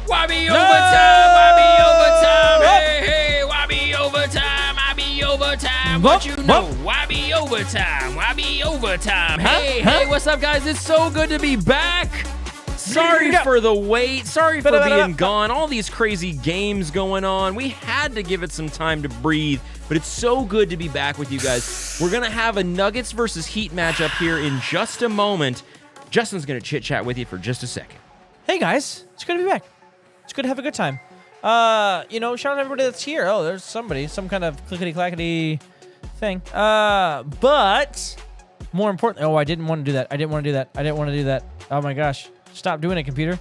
Why be overtime? Why be overtime? Hey, hey, why be overtime? I be overtime. What you know? Why be overtime? Why be overtime? Hey, hey, what's up, guys? It's so good to be back. Sorry for the wait. Sorry for being gone. All these crazy games going on. We had to give it some time to breathe, but it's so good to be back with you guys. We're going to have a Nuggets versus Heat matchup here in just a moment. Justin's going to chit-chat with you for just a second. Hey, guys. It's good to be back. It's good to have a good time. Shout out to everybody that's here. Oh, there's somebody. Some kind of clickety-clackety thing. But more importantly... Oh, I didn't want to do that. Oh, my gosh. Stop doing it, computer.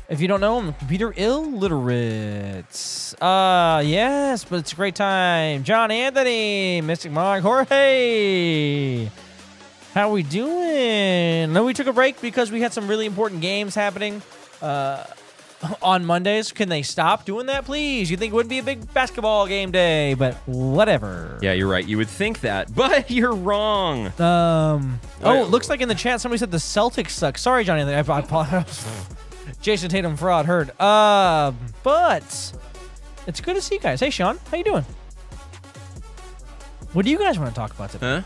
If you don't know, I'm computer illiterate. Yes, but it's a great time. John Anthony, Mystic Mark, Jorge. How we doing? No, we took a break because we had some really important games happening on Mondays. Can they stop doing that, please? You think it would be a big basketball game day, but whatever. Yeah, you're right. You would think that, but you're wrong. Oh, it looks like in the chat somebody said the Celtics suck. Sorry, Johnny. I apologize. Jason Tatum fraud heard. But it's good to see you guys. Hey, Sean, how you doing? What do you guys want to talk about today? Huh?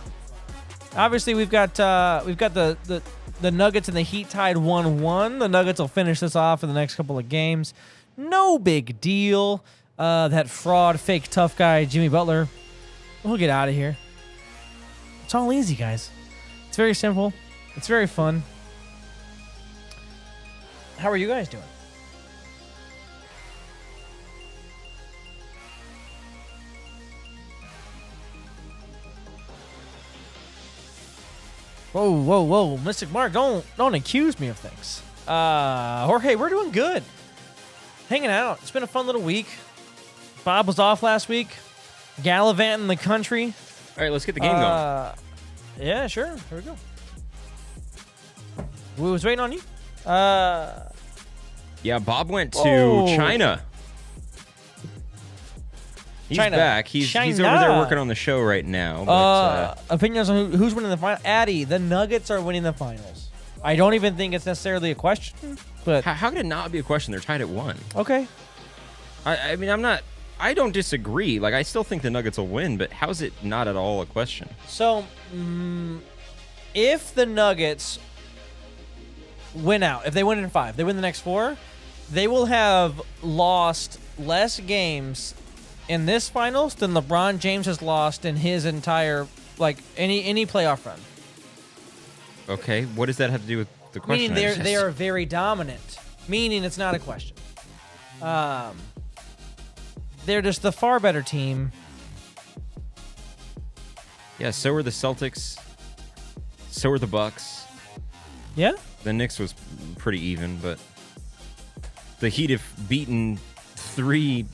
Obviously, we've got the Nuggets and the Heat tied 1-1. The Nuggets will finish this off in the next couple of games. No big deal. That fraud, fake tough guy, Jimmy Butler, we'll get out of here. It's all easy, guys. It's very simple. It's very fun. How are you guys doing? Whoa. Mystic Mark, don't accuse me of things. Jorge, we're doing good. Hanging out. It's been a fun little week. Bob was off last week. Gallivanting the country. All right, let's get the game going. Yeah, sure. Here we go. We was waiting on you. Yeah, Bob went to China. He's back. He's over there working on the show right now. But, opinions on who's winning the final? Addy, the Nuggets are winning the finals. I don't even think it's necessarily a question. But how could it not be a question? They're tied at 1. Okay. I mean, I don't disagree. Like, I still think the Nuggets will win, but how is it not at all a question? So, if the Nuggets win out, if they win in 5, they win the next 4, they will have lost less games in this finals than LeBron James has lost in his entire, like, any playoff run. Okay, what does that have to do with the question? Meaning they are very dominant. Meaning it's not a question. They're just the far better team. Yeah, so are the Celtics. So are the Bucks. Yeah? The Knicks was pretty even, but the Heat have beaten 3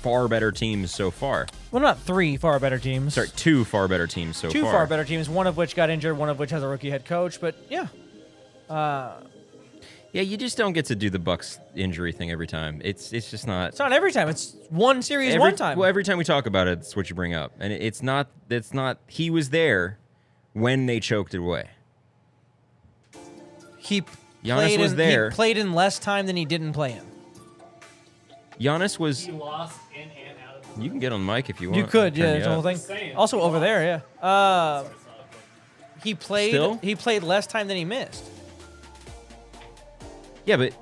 far better teams so far. Well, not 3 far better teams. Sorry, 2 far better teams so far. 2 far better teams, one of which got injured, one of which has a rookie head coach, but yeah. Yeah, you just don't get to do the Bucks injury thing every time. It's just not. It's not every time. It's one series, one time. Well, every time we talk about it, it's what you bring up, and it's not. He was there when they choked it away. Giannis was there. He played in less time than he didn't play in. Giannis was. He lost in and out of the You can get on mic if you want. You could, yeah, the whole thing. Also over there, yeah. He played. Still? He played less time than he missed. Yeah, but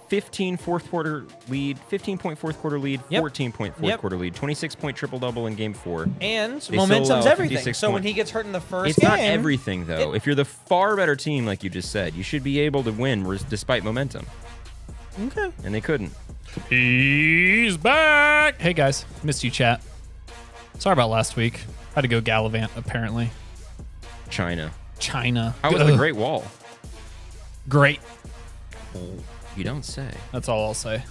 15 fourth quarter lead, 15-point fourth quarter lead, 14-point fourth quarter lead, 26-point triple-double in Game 4. And momentum's everything. So when he gets hurt in the first It's game... not everything, though. If you're the far better team, like you just said, you should be able to win despite momentum. Okay. And they couldn't. He's back. Hey, guys. Missed you, chat. Sorry about last week. Had to go gallivant, apparently. China. How was the Great Wall? Great. You don't say. That's all I'll say.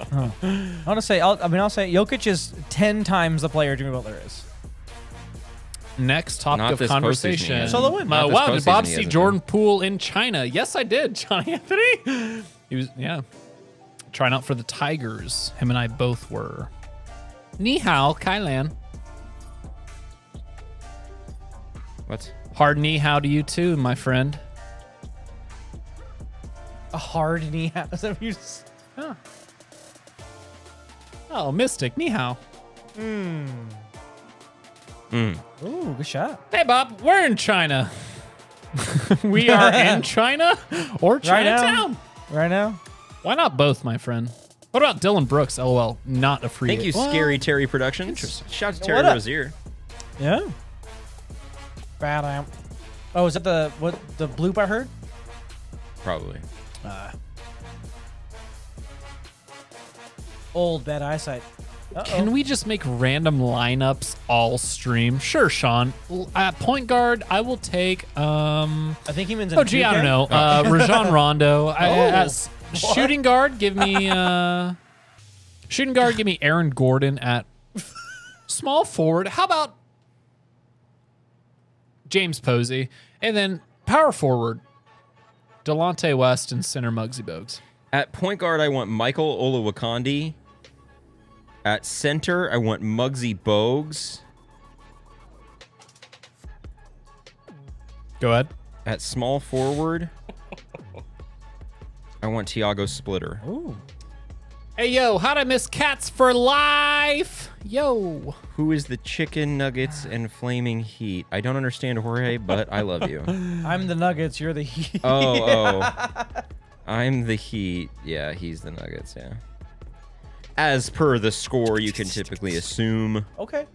I'll say Jokic is 10 times the player Jimmy Butler is. Next topic of conversation. Solo win. Wow, did Bob see Jordan Poole in China? Yes, I did, Johnny Anthony. He was, trying out for the Tigers. Him and I both were. Ni hao, Kailan. What? Hard ni hao to you too, my friend. A hard knee hao. Is that what you Oh, Mystic, ni hao. Ooh, good shot. Hey, Bob, we're in China. We are in China or Chinatown. Right now? Why not both, my friend? What about Dylan Brooks? LOL, not a free. Thank you, Well, Scary Terry Productions. Shout out to Terry What up? Rozier. Yeah. Bad amp. Oh, is that the bloop I heard? Probably. Old bad eyesight. Can we just make random lineups all stream? Sure, Sean. At point guard, I will take. I think he means. Oh, gee, I don't know. Rajon Rondo. As shooting guard, give me. Shooting guard, give me Aaron Gordon at small forward. How about James Posey? And then power forward, Delonte West and center Muggsy Bogues. At point guard, I want Michael Olowokandi. At center, I want Muggsy Bogues. Go ahead. At small forward, I want Tiago Splitter. Ooh. Hey, yo, how'd I miss Cats for Life? Yo. Who is the Chicken Nuggets and Flaming Heat? I don't understand, Jorge, but I love you. I'm the Nuggets. You're the Heat. Oh. I'm the Heat. Yeah, he's the Nuggets, yeah. As per the score, you can typically assume. Okay.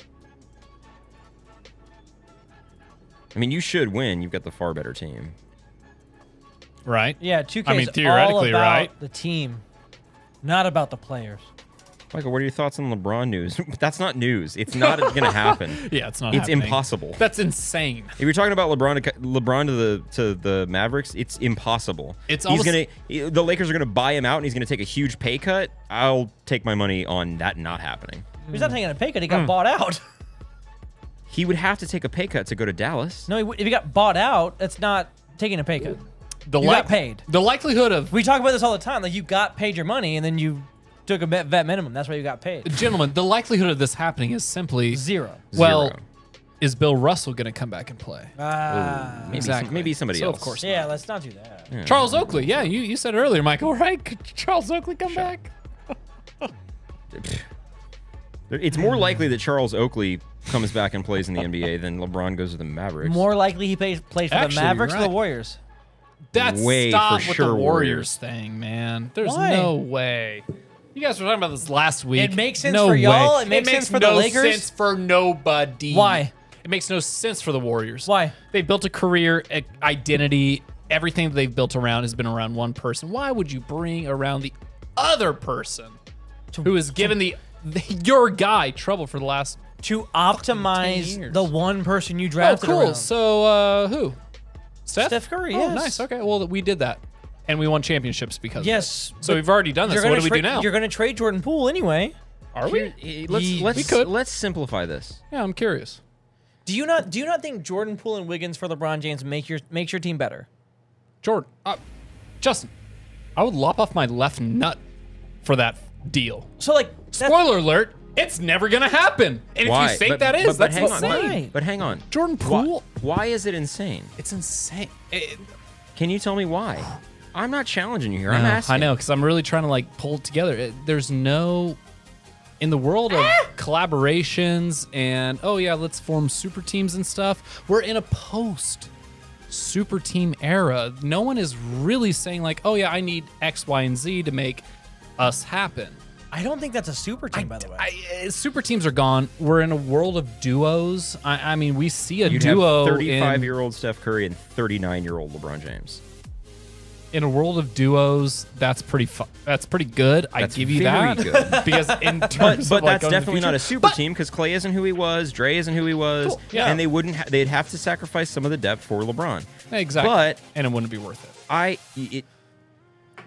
I mean, you should win. You've got the far better team. Right? Yeah, 2K I mean, is all theoretically, about right? the team, not about the players. Michael, what are your thoughts on LeBron news? That's not news. It's not going to happen. Yeah, it's not It's happening. impossible. That's insane. If you're talking about LeBron to the Mavericks, it's impossible. It's the Lakers are gonna buy him out, and he's gonna take a huge pay cut. I'll take my money on that not happening. He's not taking a pay cut. He got bought out. He would have to take a pay cut to go to Dallas. No, if he got bought out, that's not taking a pay cut. You got paid. The likelihood of We talk about this all the time. Like, you got paid your money, and then you took a vet minimum. That's why you got paid. gentlemen, the likelihood of this happening is simply Zero. Well, Zero. is Bill Russell going to come back and play? Maybe Exactly. maybe somebody So, else. of course. Yeah, let's not do that. Yeah. Charles Oakley. Yeah, you said earlier, Michael, right? Could Charles Oakley come back? It's more likely that Charles Oakley comes back and plays in the NBA than LeBron goes to the Mavericks. More likely he plays for Actually, the Mavericks you're or the right. Warriors. That's Way stop for with sure the Warriors thing, man. There's Why? no way. You guys were talking about this last week. It makes sense No for y'all. way. It makes sense for the no Lakers. sense for nobody. Why? It makes no sense for the Warriors. Why? They built a career, identity. Everything that they've built around has been around one person. Why would you bring around the other person who has given your guy trouble for the last To 10 optimize years. the one person you Oh, drafted cool. around. So, who? Steph Curry, Oh, yes. nice. Okay. Well, we did that. And we won championships because Yes. of it. So but we've already done this. you're So what gonna do we do tra- now? You're going to trade Jordan Poole anyway. Are we? Let's simplify this. Yeah, I'm curious. Do you not think Jordan Poole and Wiggins for LeBron James makes your team better? Jordan, Justin, I would lop off my left nut for that deal. So, like, Spoiler alert, it's never going to happen. And Why? if you think But- that is, but that's hang on. insane. But hang on. Jordan Poole, Why is it insane? it's insane. Can you tell me why? I'm not challenging you here. I'm asking. I know, because I'm really trying to like pull it together. There's no, in the world of collaborations and, oh yeah, let's form super teams and stuff, we're in a post super team era. No one is really saying like, oh yeah, I need X, Y, and Z to make us happen. I don't think that's a super team, by the way. Super teams are gone. We're in a world of duos. I mean, we see a You'd duo have 35-year-old Steph Curry and 39-year-old LeBron James. in a world of duos. That's pretty good. I That's give you very that good. because in terms But of like that's going to the definitely not a future- super But- team because Clay isn't who he was, Dre isn't who he was, Cool, yeah. and they'd have to sacrifice some of the depth for LeBron. Exactly. But and it wouldn't be worth it.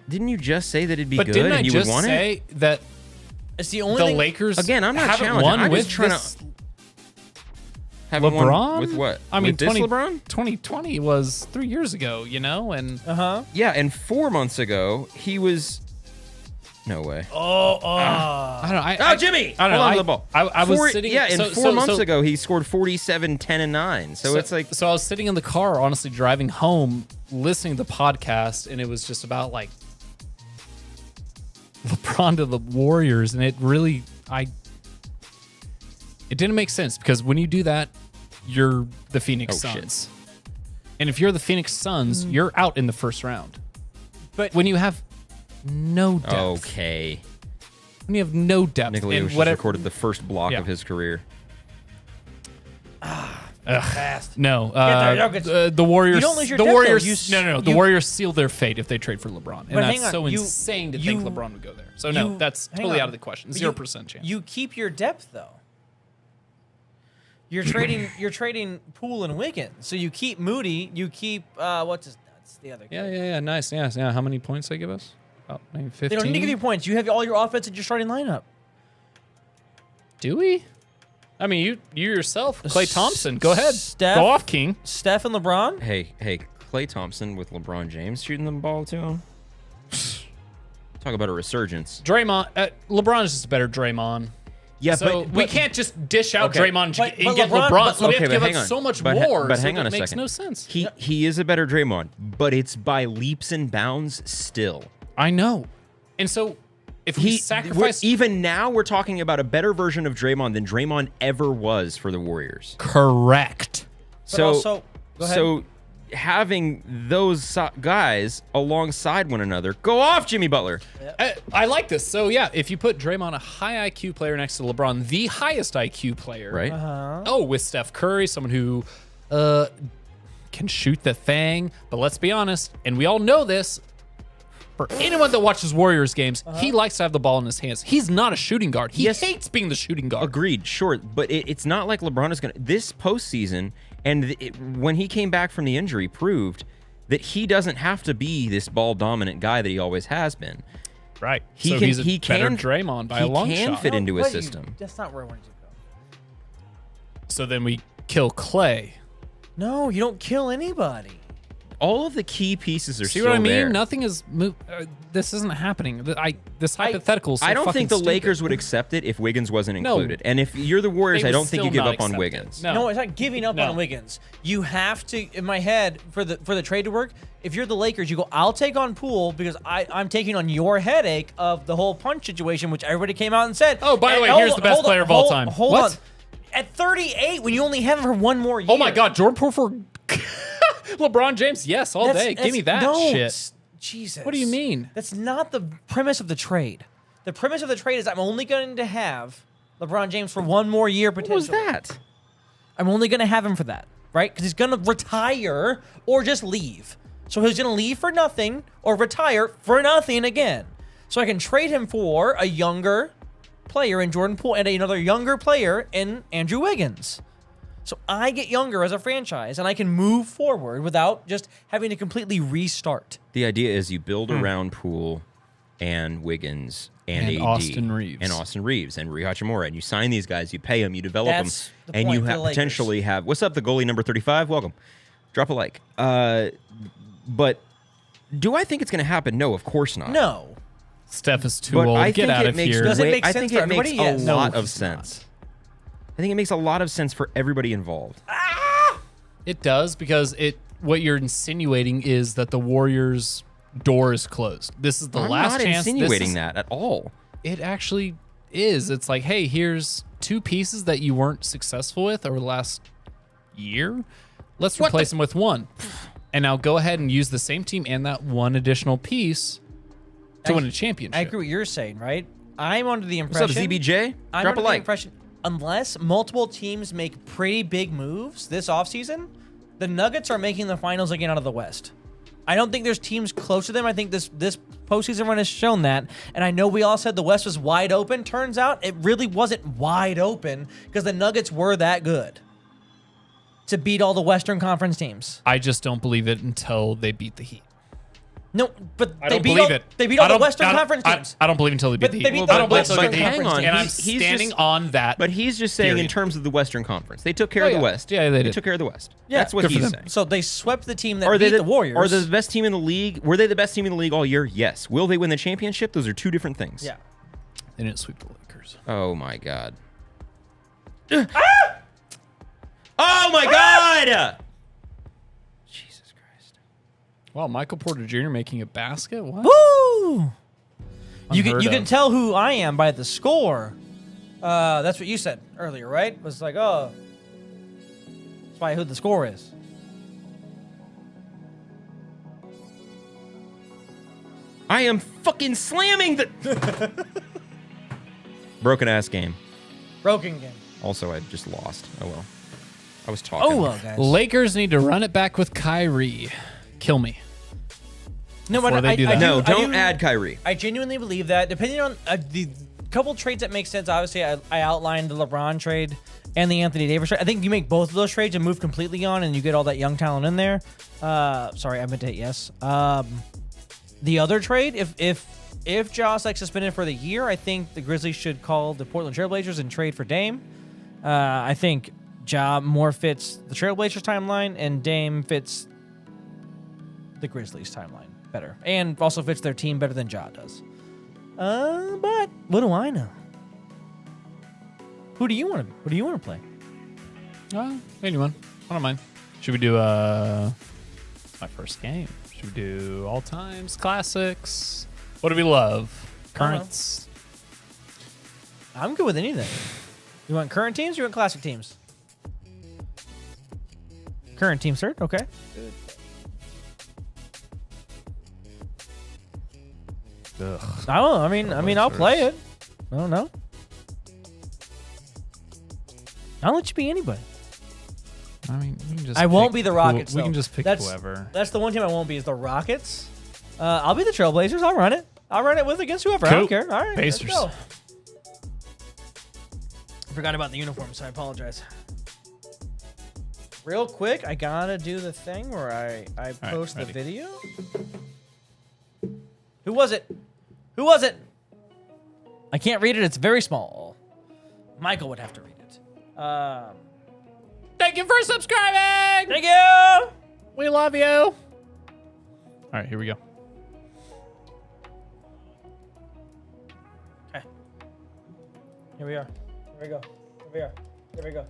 Didn't you just say that it'd be But good didn't I and you just would want it? say that It's the only the thing. Lakers Again, I'm not haven't challenging. won I'm with just trying this to haven't LeBron won with what? I mean, with this LeBron? 2020 was 3 years ago, and Yeah, and 4 months ago he was. No way. I don't know. Jimmy! I don't know. Hold on to the ball. I was sitting. Yeah, and so- 4 so- months so- ago he scored 47, 10, and 9. So it's like So I was sitting in the car, honestly driving home, listening to the podcast, and it was just about like LeBron to the Warriors, and it really it didn't make sense because when you do that, you're the Phoenix Suns. And if you're the Phoenix Suns, you're out in the first round. But when you have no depth. Okay. When you have no depth. Nicolio and just recorded the first block of his career. Fast. No, Nuggets. the Warriors. You don't lose your the depth, Warriors. though. No. The Warriors seal their fate if they trade for LeBron, and But hang that's on, so you- insane to you- think LeBron would go there. So no, that's hang totally on. out of the question. But 0% chance. You keep your depth though. You're trading Poole and Wiggins. So you keep Moody. You keep what's his nuts? The other kid. Yeah. Nice. Yeah. How many points they give us? About maybe 15. They don't need to give you points. You have all your offense in your starting lineup. Do we? I mean, you yourself, Klay Thompson. Go ahead. Steph- Go off, King. Steph and LeBron. Hey, Klay Thompson with LeBron James shooting the ball to him. Talk about a resurgence. Draymond. LeBron is just a better Draymond. Yeah, So we can't just dish out Draymond But and get LeBron- LeBron. but- So we have okay, to give but hang up on. so much But more. but so hang on it a makes second. no sense. He is a better Draymond, but it's by leaps and bounds still. I know. And so if we sacrifice Even now, we're talking about a better version of Draymond than Draymond ever was for the Warriors. correct. But also, go ahead. So having those guys alongside one another, go off, Jimmy Butler. I like this. So yeah, if you put Draymond, a high IQ player, next to LeBron, the highest IQ player, Right? Oh, with Steph Curry, someone who can shoot the thing. But let's be honest, and we all know this. For anyone that watches Warriors games, he likes to have the ball in his hands. He's not a shooting guard. He Yes. hates being the shooting guard. Agreed, sure, but it's not like LeBron is going to. This postseason, and when he came back from the injury, proved that he doesn't have to be this ball dominant guy that he always has been. Right. He so can. he's a he better can. Draymond by he a long can shot. fit into his Wait, system. That's not where I wanted to go. So then we kill Clay. No, you don't kill anybody. All of the key pieces are See still what I mean? there. Nothing is. This isn't happening. This hypothetical. Is so I don't think the fucking Lakers stupid. would accept it if Wiggins wasn't No. included. And if you're the Warriors, They I would don't think you still give not up on accept it. Wiggins. No. No, it's not giving up No. on Wiggins. You have to, in my head, for the trade to work, if you're the Lakers, you go, I'll take on Poole because I'm taking on your headache of the whole punch situation, which everybody came out and said. Oh, by the And way, hold here's on, the best hold on, player of all hold- time. Hold What? on. At 38, when you only have him for one more year. Oh my God, Jordan Poole for LeBron James? Yes, all day. Give me that shit. Jesus. What do you mean? That's not the premise of the trade. The premise of the trade is I'm only going to have LeBron James for one more year What potentially. was that? I'm only going to have him for that, right? Because he's going to retire or just leave. So he's going to leave for nothing or retire for nothing again. So I can trade him for a younger player in Jordan Poole and another younger player in Andrew Wiggins. So I get younger as a franchise and I can move forward without just having to completely restart. The idea is you build around Poole and Wiggins and And AD Austin Reeves. and Rui Hachimura, and you sign these guys, you pay them, you develop That's them, the and point you for the Lakers. potentially have. What's up, the goalie number 35? Welcome. Drop a like. But do I think it's going to happen? No, of course not. No. Steph is too But old. I Get think out it of makes here. Does it make I sense think for it makes everybody? a Yes. lot No, of he's sense. I think it makes a lot of sense for everybody involved. It does because what you're insinuating is that the Warriors' door is closed. This is the I'm last not chance. insinuating that at all. It actually is. It's like, hey, here's two pieces that you weren't successful with over the last year. Let's replace them with one. And now go ahead and use the same team and that one additional piece to win a championship. I agree with what you're saying, right? I'm under the What's up, impression. ZBJ? I'm Drop under a the like. impression, unless multiple teams make pretty big moves this offseason, the Nuggets are making the finals again out of the West. I don't think there's teams close to them. I think this postseason run has shown that. And I know we all said the West was wide open. Turns out it really wasn't wide open because the Nuggets were that good to beat all the Western Conference teams. I just don't believe it until they beat the Heat. No, but I they don't beat believe all, it. they beat I all the don't- Western I don't- Conference teams. I don't believe until they beat But the they Heat. beat I the don't believe Western until they beat the Conference Heat. teams. And I'm He's standing just- on that. But he's just saying in Period. terms of the Western Conference. They took care of the yeah. West. Yeah, they did. took care of the West. Yeah, That's what good for he's them. saying. So they swept the team that Are beat they the Warriors. Are they the best team in the league? Were they the best team in the league all year? Yes. Will they win the championship? Those are two different things. Yeah. They didn't sweep the Lakers. Oh my God. Oh my God! Jesus Christ. Wow, Michael Porter Jr. making a basket? What? Woo! You Unheard can of. tell who I am by the score. That's what you said earlier, right? It was like, oh, that's why who the score is. I am fucking slamming the broken ass game. Broken game. Also, I just lost. Oh well. I was talking. Oh well, guys. Lakers need to run it back with Kyrie. Kill me. No, but before they do that. No, I don't add Kyrie. I genuinely believe that. Depending on the couple trades that make sense, obviously, I outlined the LeBron trade and the Anthony Davis trade. I think you make both of those trades and move completely on, and you get all that young talent in there. Sorry, I meant to hit yes. The other trade, if Josh like suspended for the year, I think the Grizzlies should call the Portland Trailblazers and trade for Dame. I think Ja more fits the Trailblazers timeline, and Dame fits the Grizzlies timeline better, and also fits their team better than Ja does. But what do I know? Who do you want to be? Who do you want to play? Anyone. I don't mind. Should we do my first game? Should we do all times, classics? What do we love? Currents? I'm good with anything. You want current teams or you want classic teams? Current team, sir. Okay. Ugh. I don't know. I mean, I'll play it. I don't know. I'll let you be anybody. I mean, we can just I won't pick be the Rockets. We can though. just pick That's, whoever. That's the one team I won't be is the Rockets. I'll be the Trailblazers. I'll run it. I'll run it with against whoever. I Cool. don't care. All right. Pacers. Let's go. I forgot about the uniform, so I apologize. Real quick, I gotta do the thing where I post the ready. video. Who was it? Who was it? I can't read it. It's very small. Michael would have to read it. Thank you for subscribing. Thank you. We love you. All right, here we go. Okay. Here we are. Here we go. Here we are. Here we go.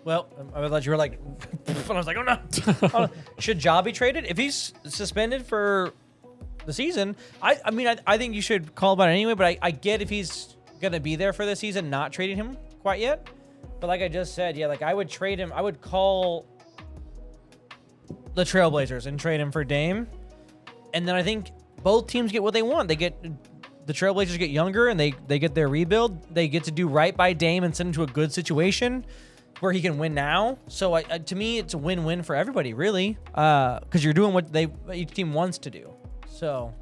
Well, I thought you were like, and I was like, oh no. Oh, no. Should Ja be traded? If he's suspended for the season, I mean, I think you should call about it anyway, but I get if he's going to be there for the season, not trading him quite yet. But like I just said, yeah, like I would trade him. I would call the Trailblazers and trade him for Dame. And then I think both teams get what they want. The Trailblazers get younger and they get their rebuild. They get to do right by Dame and send him to a good situation where he can win now. So to me, it's a win-win for everybody, really, because you're doing what each team wants to do. So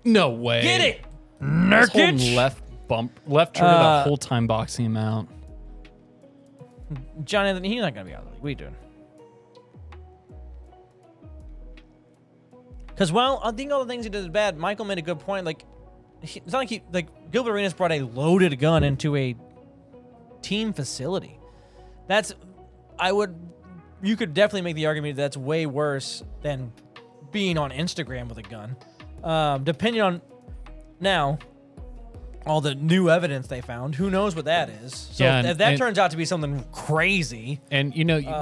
No way. get it, This whole Nurkic. left trigger that whole time boxing him out. John Anthony, he's not gonna be out of the league. What are you doing? Because I think all the things he did is bad. Michael made a good point. Like, it's not like Gilbert Arenas brought a loaded gun into a team facility. You could definitely make the argument that's way worse than being on Instagram with a gun. Depending on now all the new evidence they found, who knows what that is? So Yeah, if that and turns out to be something crazy, And,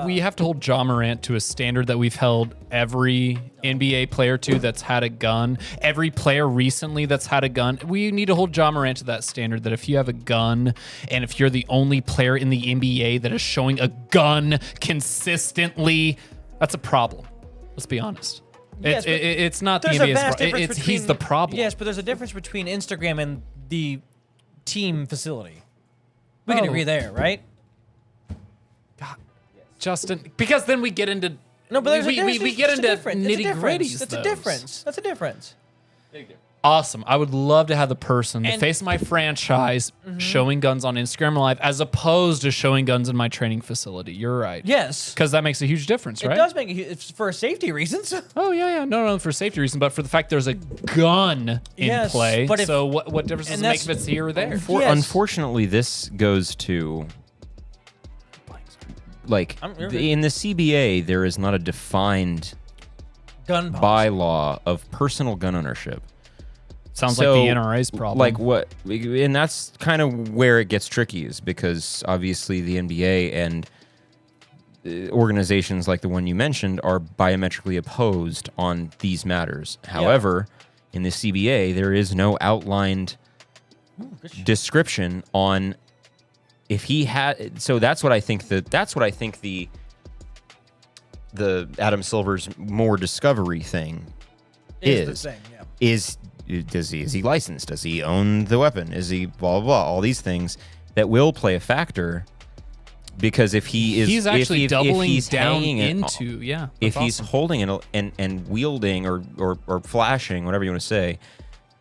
we have to hold Ja Morant to a standard that we've held every NBA player to that's had a gun. Every player recently that's had a gun. We need to hold Ja Morant to that standard that if you have a gun and if you're the only player in the NBA that is showing a gun consistently, that's a problem. Let's be honest. Yes, but It's not the there's a NBA's vast problem. difference He's the problem. Yes, but there's a difference between Instagram and the team facility. We can agree there, right? Justin, because then we get into No, but there's we get into difference. It's a nitty difference. gritties. That's a difference. That's a difference. Awesome. I would love to have the person, the And- face of my franchise, showing guns on Instagram Live as opposed to showing guns in my training facility. You're right. Yes. Because that makes a huge difference, right? It does make it's for safety reasons. Oh, yeah. No, for safety reasons, but for the fact there's a gun in Yes, play. but if- So what difference does and it make that's- if it's here or there? Yes. Unfortunately, this goes to in the CBA, there is not a defined Gun policy. bylaw of personal gun ownership. Sounds So, like the NRA's problem. Like what? And that's kind of where it gets tricky, is because obviously the NBA and organizations like the one you mentioned are diametrically opposed on these matters. However, in the CBA, there is no outlined description on if he had. So that's what I think. That's what I think the Adam Silver's more discovery thing is. Is he licensed? Does he own the weapon? Is he blah blah blah? All these things that will play a factor. Because if he is, he's actually doubling if he's down into, if he's holding it and wielding or flashing, whatever you want to say,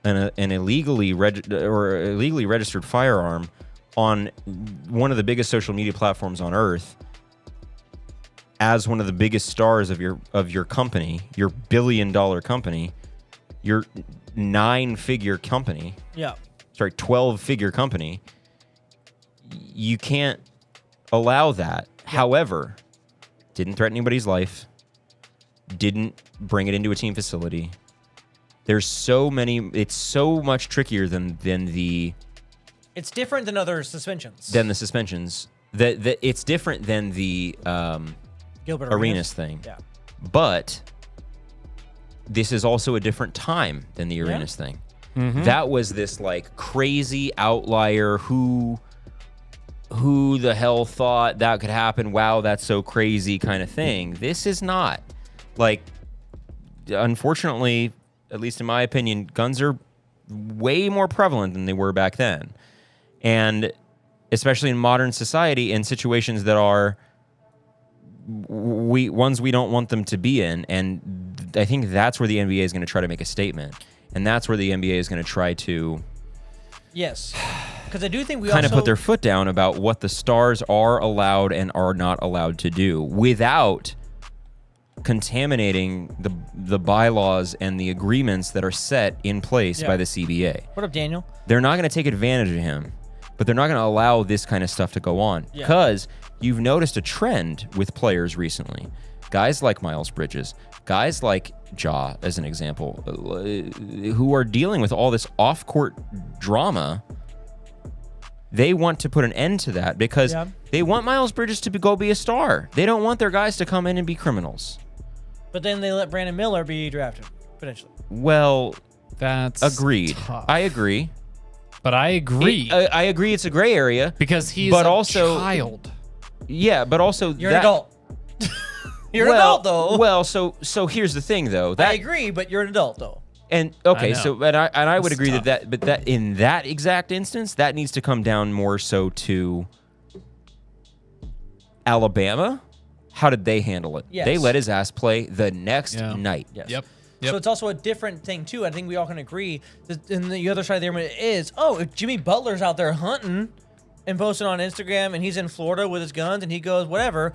an illegally registered firearm on one of the biggest social media platforms on earth, as one of the biggest stars of your company, your $1 billion company, your 9-figure company, 12-figure company, you can't allow that. However, didn't threaten anybody's life, didn't bring it into a team facility. There's so many. It's so much trickier than the. It's different than other suspensions. Than the suspensions. That it's different than the Gilbert Arenas thing. Yeah. But this is also a different time than the Arenas thing. Mm-hmm. That was this like crazy outlier who the hell thought that could happen? Wow, that's so crazy kind of thing. This is not. Like, unfortunately, at least in my opinion, guns are way more prevalent than they were back then. And especially in modern society, in situations that are ones we don't want them to be in. And I think that's where the NBA is going to try to make a statement. And that's where the NBA is going to try to... Yes. Because I do think we kind of put their foot down about what the stars are allowed and are not allowed to do without contaminating the bylaws and the agreements that are set in place by the CBA. What up, Daniel? They're not going to take advantage of him, but they're not going to allow this kind of stuff to go on because you've noticed a trend with players recently. Guys like Miles Bridges, guys like Ja, as an example, who are dealing with all this off-court drama. They want to put an end to that because they want Miles Bridges to go be a star. They don't want their guys to come in and be criminals. But then they let Brandon Miller be drafted, potentially. Well, that's agreed. Tough. I agree. But I agree. I agree it's a gray area. Because he's also, child. Yeah, but also... You're an adult. You're an adult, though. Well, so here's the thing, though. I agree, but you're an adult, though. And okay, I would agree that in that exact instance, that needs to come down more so to Alabama. How did they handle it? Yes. They let his ass play the next night. Yes. Yep. So it's also a different thing too. I think we all can agree. And the other side of the argument is, if Jimmy Butler's out there hunting and posting on Instagram, and he's in Florida with his guns, and he goes whatever,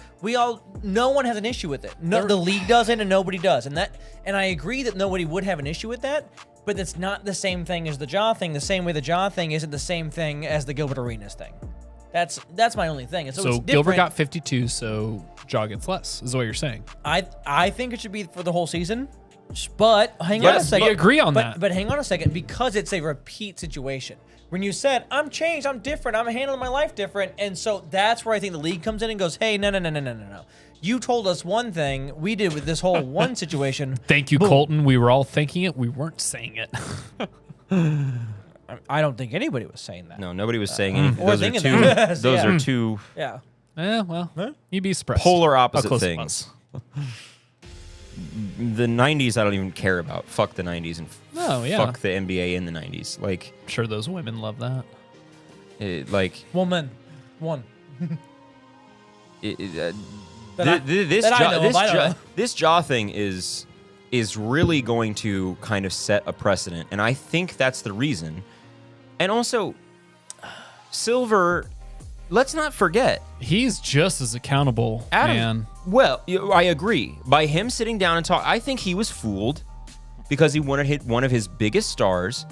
no one has an issue with it. No, the league doesn't, and nobody does. And I agree that nobody would have an issue with that. But it's not the same thing as the Ja thing. The same way the Ja thing isn't the same thing as the Gilbert Arenas thing. That's my only thing. So Gilbert got 52, so Ja gets less, is what you're saying. I think it should be for the whole season. But hang on a second. We agree on that. But hang on a second, because it's a repeat situation. When you said, I'm changed, I'm different, I'm handling my life different, and so that's where I think the league comes in and goes, hey, no. You told us one thing, we did with this whole one situation. Thank you, Colton. We were all thinking it, we weren't saying it. I don't think anybody was saying that. No, nobody was saying anything. Or Those are thinking two. that. Those are two. Yeah. You'd be surprised. Polar opposite How close it things. The 90s, I don't even care about. Fuck the 90s and fuck the NBA in the 90s. Like, I'm sure those women love that. Woman. One. This Ja thing is really going to kind of set a precedent, and I think that's the reason. And also, Silver, let's not forget, he's just as accountable, Adam, man. Well, I agree. By him sitting down and talk, I think he was fooled because he wanted to hit one of his biggest stars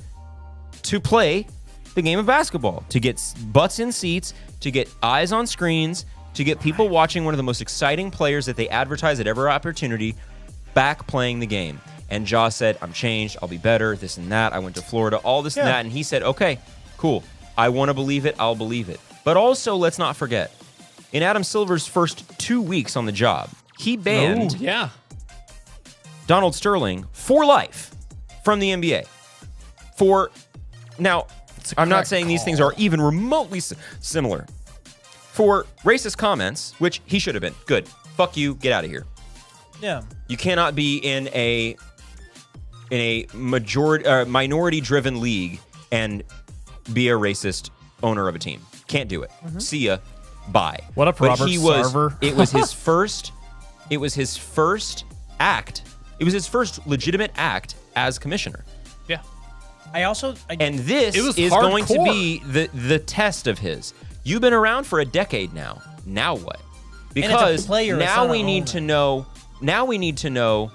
to play the game of basketball, to get butts in seats, to get eyes on screens, to get people watching one of the most exciting players that they advertise at every opportunity back playing the game. And Ja said, I'm changed, I'll be better, this and that. I went to Florida, all this and that. And he said, okay, cool. I want to believe it, I'll believe it. But also, let's not forget, In Adam Silver's first 2 weeks on the job, he banned yeah. Donald Sterling for life from the NBA. Now, I'm not saying these things are even remotely similar. For racist comments, which he should have been. Good. Fuck you. Get out of here. Yeah. You cannot be in a minority-driven league and be a racist owner of a team. Can't do it. See ya. Bye. What up, Robert Sarver? It was his first. It was his first act. It was his first legitimate act as commissioner. Yeah. And this was is going to hardcore. be the test of his. You've been around for a decade now. Now what? Because player, now we need to know. Now we need to know.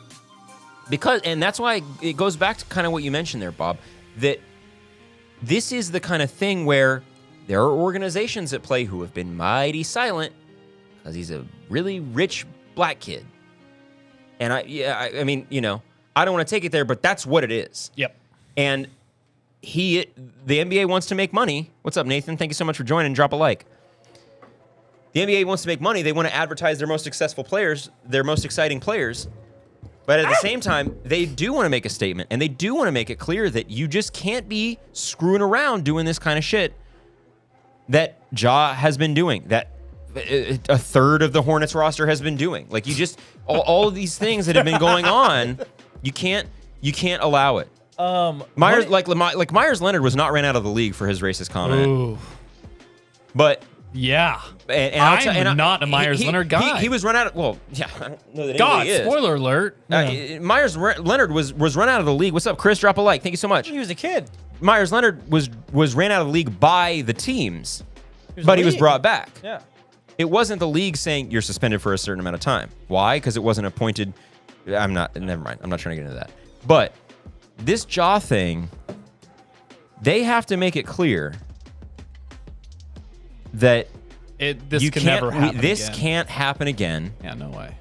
Because, and that's why it goes back to kind of what you mentioned there, Bob, that this is the kind of thing where there are organizations at play who have been mighty silent because he's a really rich black kid. And I mean, you know, I don't want to take it there, but that's what it is. Yep. And the NBA wants to make money. What's up, Nathan? Thank you so much for joining. Drop a like. The NBA wants to make money. They want to advertise their most successful players, their most exciting players. But at the same time, they do want to make a statement, and they do want to make it clear that you just can't be screwing around doing this kind of shit that Ja has been doing, that a third of the Hornets roster has been doing. Like, you just, all of these things that have been going on, you can't allow it. Myers Leonard was not ran out of the league for his racist comment. Ooh. But yeah, and I'm not a Myers Leonard guy. He was run out of. Well, yeah, I don't know that God, anybody is. spoiler alert. Myers Leonard was run out of the league. What's up, Chris? Drop a like. Thank you so much. He was a kid. Myers Leonard was ran out of the league by the teams, but he was brought back. Yeah. It wasn't the league saying you're suspended for a certain amount of time. Why? Because it wasn't appointed. Never mind. I'm not trying to get into that. But this Ja thing, they have to make it clear that This can never happen again. Can't happen again. Yeah, no way.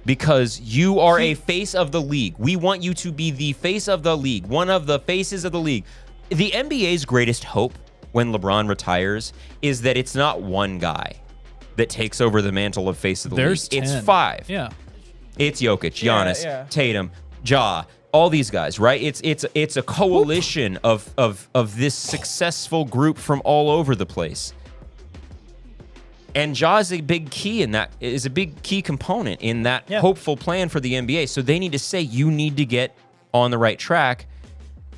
Because you are a face of the league. We want you to be the face of the league, one of the faces of the league. The NBA's greatest hope when LeBron retires is that it's not one guy that takes over the mantle of face of the There's league. 10. It's 5. Yeah. It's Jokic, Giannis, yeah. Tatum, Ja, all these guys, right? It's a coalition of this successful group from all over the place. And Ja is a big key in that, is a big key component in that hopeful plan for the NBA. So they need to say, you need to get on the right track.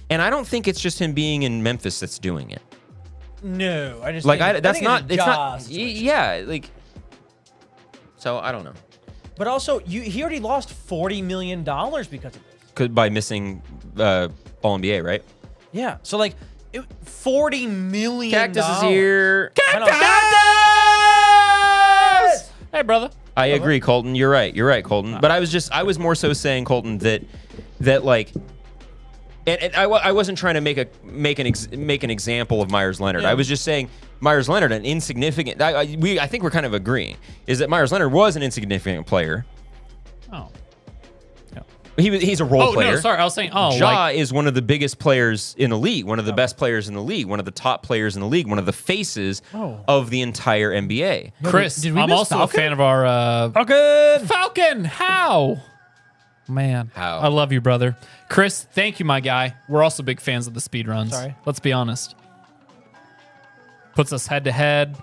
And I don't think it's just him being in Memphis that's doing it. No, I just Like, think, that's I think not, it's not, situation. yeah, like, so I don't know. But also, he already lost $40 million because of this. By missing All NBA, right? Yeah. So, like, $40 million. Cactus is here. Hey, brother. I agree, Colton. You're right, Colton. But I was more so saying, Colton, that like, and I wasn't trying to make an example of Myers Leonard. Yeah. I was just saying Myers Leonard, an insignificant. I think we're kind of agreeing is that Myers Leonard was an insignificant player. Oh. He's a role player. Oh, no, sorry. I was saying, Ja is one of the biggest players in the league, one of the best players in the league, one of the top players in the league, one of the faces of the entire NBA. Chris, did we I'm miss also Falcon? a fan of our Falcon. How? Man, How? I love you, brother. Chris, thank you, my guy. We're also big fans of the speed runs. Sorry. Let's be honest. Puts us head to head.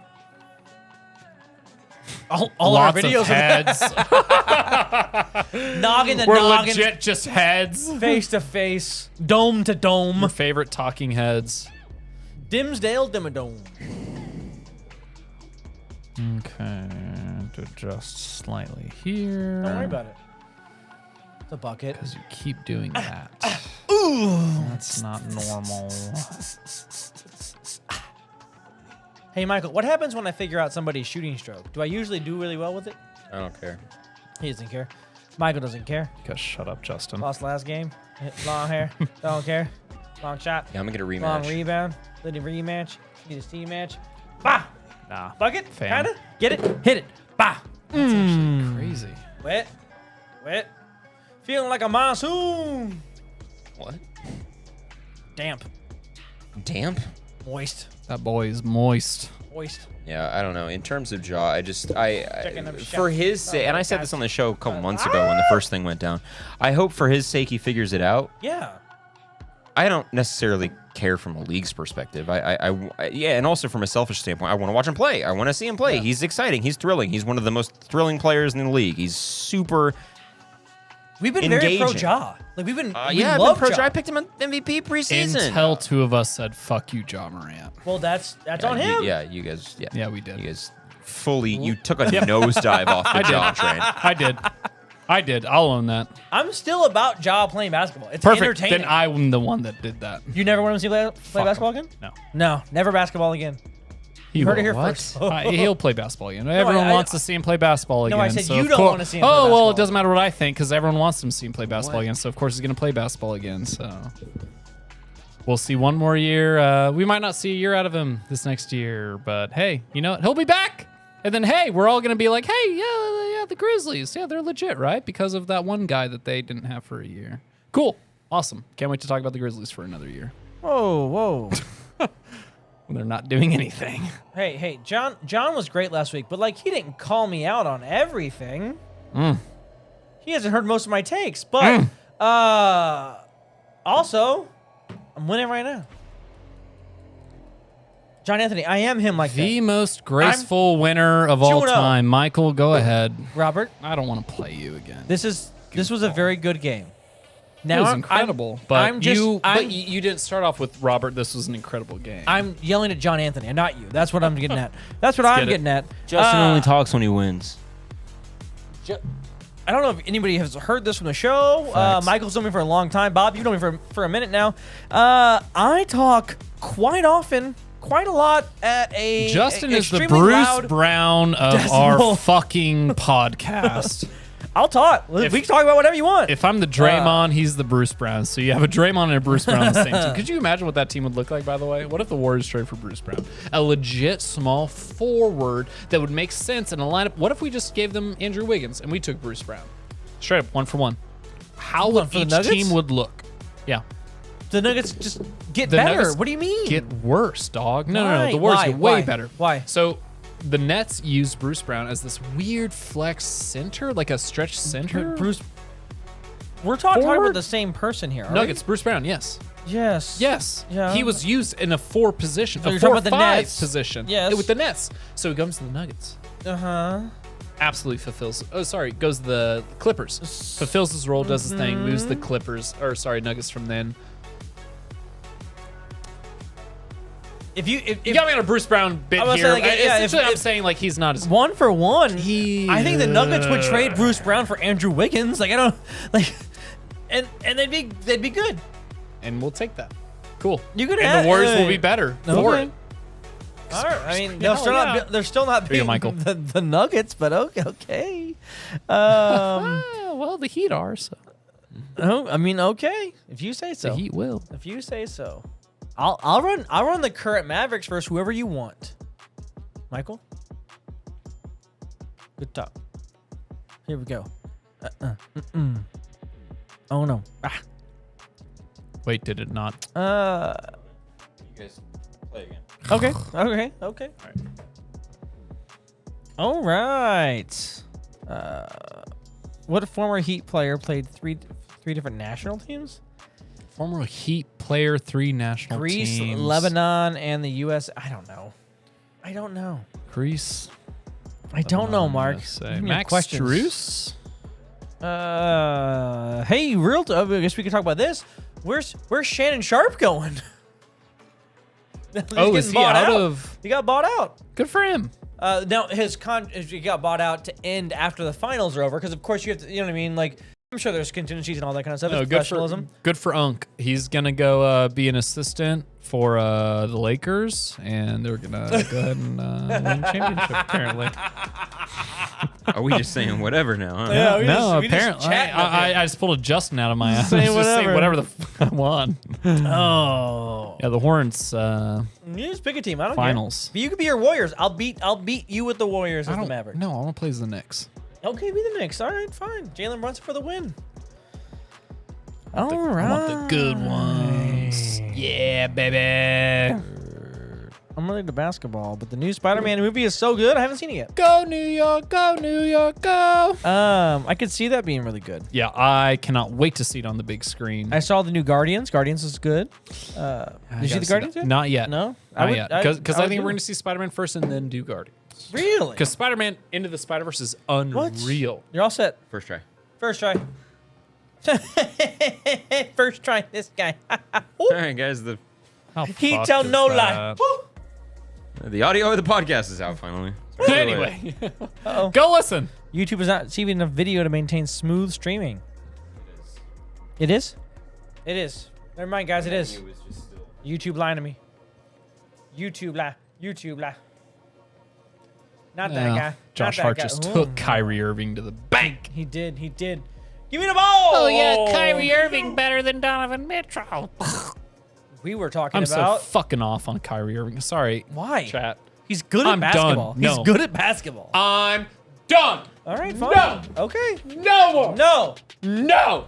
All Lots our videos of heads. noggin to We're noggin, legit just heads. face to face, dome to dome, Your favorite talking heads. Dimsdale Dimmadome. Okay, to adjust slightly here. Don't worry about it. It's a bucket. Because you keep doing that. That's not normal. Hey, Michael, what happens when I figure out somebody's shooting stroke? Do I usually do really well with it? I don't care. He doesn't care. Michael doesn't care. Because shut up, Justin. Lost last game. Hit long hair. Don't care. Long shot. Yeah, I'm gonna get a rematch. Long rebound. Let it rematch. Need a steam match. Bah! Nah. Bucket? Fam. Kinda? Get it? Hit it. Bah! That's actually crazy. Wet. Wet. Feeling like a monsoon. What? Damp. Damp? Moist. That boy is moist. Hoist. Yeah, I don't know. In terms of Ja, Checking them for shots. his sake, and I said God. this on the show a couple months ago when the first thing went down. I hope for his sake he figures it out. Yeah. I don't necessarily care from a league's perspective. Yeah, and also from a selfish standpoint, I want to watch him play. I want to see him play. Yeah. He's exciting. He's thrilling. He's one of the most thrilling players in the league. He's super. We've been very engaging. pro Ja. Like we've been. we Yeah, I've love been pro Ja. Ja. I picked him on MVP preseason. Until two of us said, fuck you, Ja Morant. Well, that's Yeah, on him. you guys. Yeah, Yeah, we did. You guys fully. You took a nosedive off the Ja train. I did. I'll own that. I'm still about Ja playing basketball. It's Perfect. entertaining. Then I'm the one that did that. You never want to see play Fuck basketball him. again? No. No, never basketball again. He heard it will. here What? first. He'll play basketball again. Everyone I- wants to see him play basketball again. No, I said so you of don't course- wanna see him play Oh, well, basketball. it doesn't matter what I think because everyone wants to see him play basketball again. So, of course, he's going to play basketball again. So, we'll see one more year. We might not see a year out of him this next year, but hey, you know what? He'll be back. And then, hey, we're all going to be like, hey, yeah, the Grizzlies. Yeah, they're legit, right? Because of that one guy that they didn't have for a year. Cool. Awesome. Can't wait to talk about the Grizzlies for another year. Whoa. When they're not doing anything. Hey, John was great last week, but like he didn't call me out on everything. He hasn't heard most of my takes, but also I'm winning right now. John Anthony, I am him like The that. most graceful winner of all 2-0. time. Michael, go ahead. Robert, I don't want to play you again. this was a very good game. Now It was I'm- incredible, I'm, but I'm just you didn't start off with Robert. This was an incredible game. I'm yelling at John Anthony, and not you. That's what I'm getting at. That's what I'm get it. getting at. Justin only talks when he wins. I don't know if anybody has heard this from the show. Facts. Michael's known me for a long time. Bob, you've known me for a minute now. I talk quite often, quite a lot at a Justin is the extremely Bruce loud Brown of decibel. our fucking podcast. I'll talk. We can talk about whatever you want. If I'm the Draymond, he's the Bruce Brown. So you have a Draymond and a Bruce Brown on the same team. Could you imagine what that team would look like, by the way? What if the Warriors trade for Bruce Brown? A legit small forward that would make sense in a lineup. What if we just gave them Andrew Wiggins and we took Bruce Brown? Straight up, 1-for-1. How would for the each Nuggets? team would look? Yeah. the Nuggets just get The better. Nuggets What do you mean? Get worse, dog. No, Why? the Warriors Why? get way Why? better. Why? So the Nets use Bruce Brown as this weird flex center, like a stretch center. Bruce. We're talking Forward? about the same person here. Are Nuggets, Bruce Brown, yes. we? Yes. Yes. Yeah. He was used in a 4 position, So a you're talking 4-5 about the Nets. position. Yes. With the Nets. So he comes to the Nuggets. Absolutely fulfills. Oh, sorry, goes to the Clippers. Fulfills his role, does his thing, moves the Clippers, or sorry, Nuggets from then. If you You got me on a Bruce Brown bit I was here. saying, like, yeah, Essentially, I'm if- saying like he's not as 1 for 1, He- I think the Nuggets would trade Bruce Brown for Andrew Wiggins. Like I don't like, and they'd be good. and we'll take that. Cool. You could and have- the Warriors will be better for Okay. it. All right. I mean, Hell they're yeah. still not Here you go, beating Michael. the Nuggets, but okay. Well, the Heat are, so Oh, I mean, okay. If you say so. the Heat will. If you say so. I'll run the current Mavericks versus whoever you want. Michael? Good talk. Here we go. Oh no. Wait, did it not? You guys play again. Okay. All right. What former Heat player played three different national teams? Former Heat player, 3 national Greece, teams. Lebanon, and the U.S. I don't know. Greece. I don't know, Mark. USA. Give me Max questions. Strus. Hey, I guess we can talk about this. Where's Shannon Sharp going? He's Oh, is getting he bought out of? He got bought out. Good for him. Now he got bought out to end after the finals are over because of course you have to, you know what I mean? Like I'm sure there's contingencies and all that kind of stuff. No, It's good professionalism. good for Unc. He's gonna go be an assistant for the Lakers, and they're gonna go ahead and win a championship. Apparently, Are we just saying whatever now? Huh? Yeah, we just apparently, chatting up here. I just pulled a Justin out of my ass. Saying Just whatever. whatever the fuck I want. Oh, Yeah, the Hornets. you just pick a team. I don't Finals. care. But you could be your Warriors. I'll beat you with the Warriors as the Mavericks. No, I want to play as the Knicks. Okay, be the Knicks. All right, fine. Jalen Brunson for the win. I want the good ones. Yeah, baby. I'm really into basketball, but the new Spider-Man movie is so good. I haven't seen it yet. Go New York, go New York, go. I could see that being really good. Yeah, I cannot wait to see it on the big screen. I saw the new Guardians. Guardians is good. Did you see the Guardians yet? Not yet. No? Not yet. Because I think would we're going to see Spider-Man first and then do Guardians. Really? Because Spider-Man Into the Spider-Verse is unreal. You're all set. First try. First try. First try, this guy. All right, guys. He tell no lie. The audio of the podcast is out finally. Anyway, Uh-oh. go listen. YouTube is not receiving enough video to maintain smooth streaming. It is? It is. Never mind, guys. It is. YouTube lying to me. YouTube lie. YouTube lie. Not that guy. Josh Not Hart that guy. just Ooh. took Kyrie Irving to the bank. He did. He did. Give me the ball. Oh yeah, Kyrie Irving better than Donovan Mitchell. We were talking I'm about. so fucking off on Kyrie Irving. Sorry. Why? Chat. He's good at I'm done. basketball. No. He's good at basketball. I'm done. All right, fine. No. Okay. No more. No. No.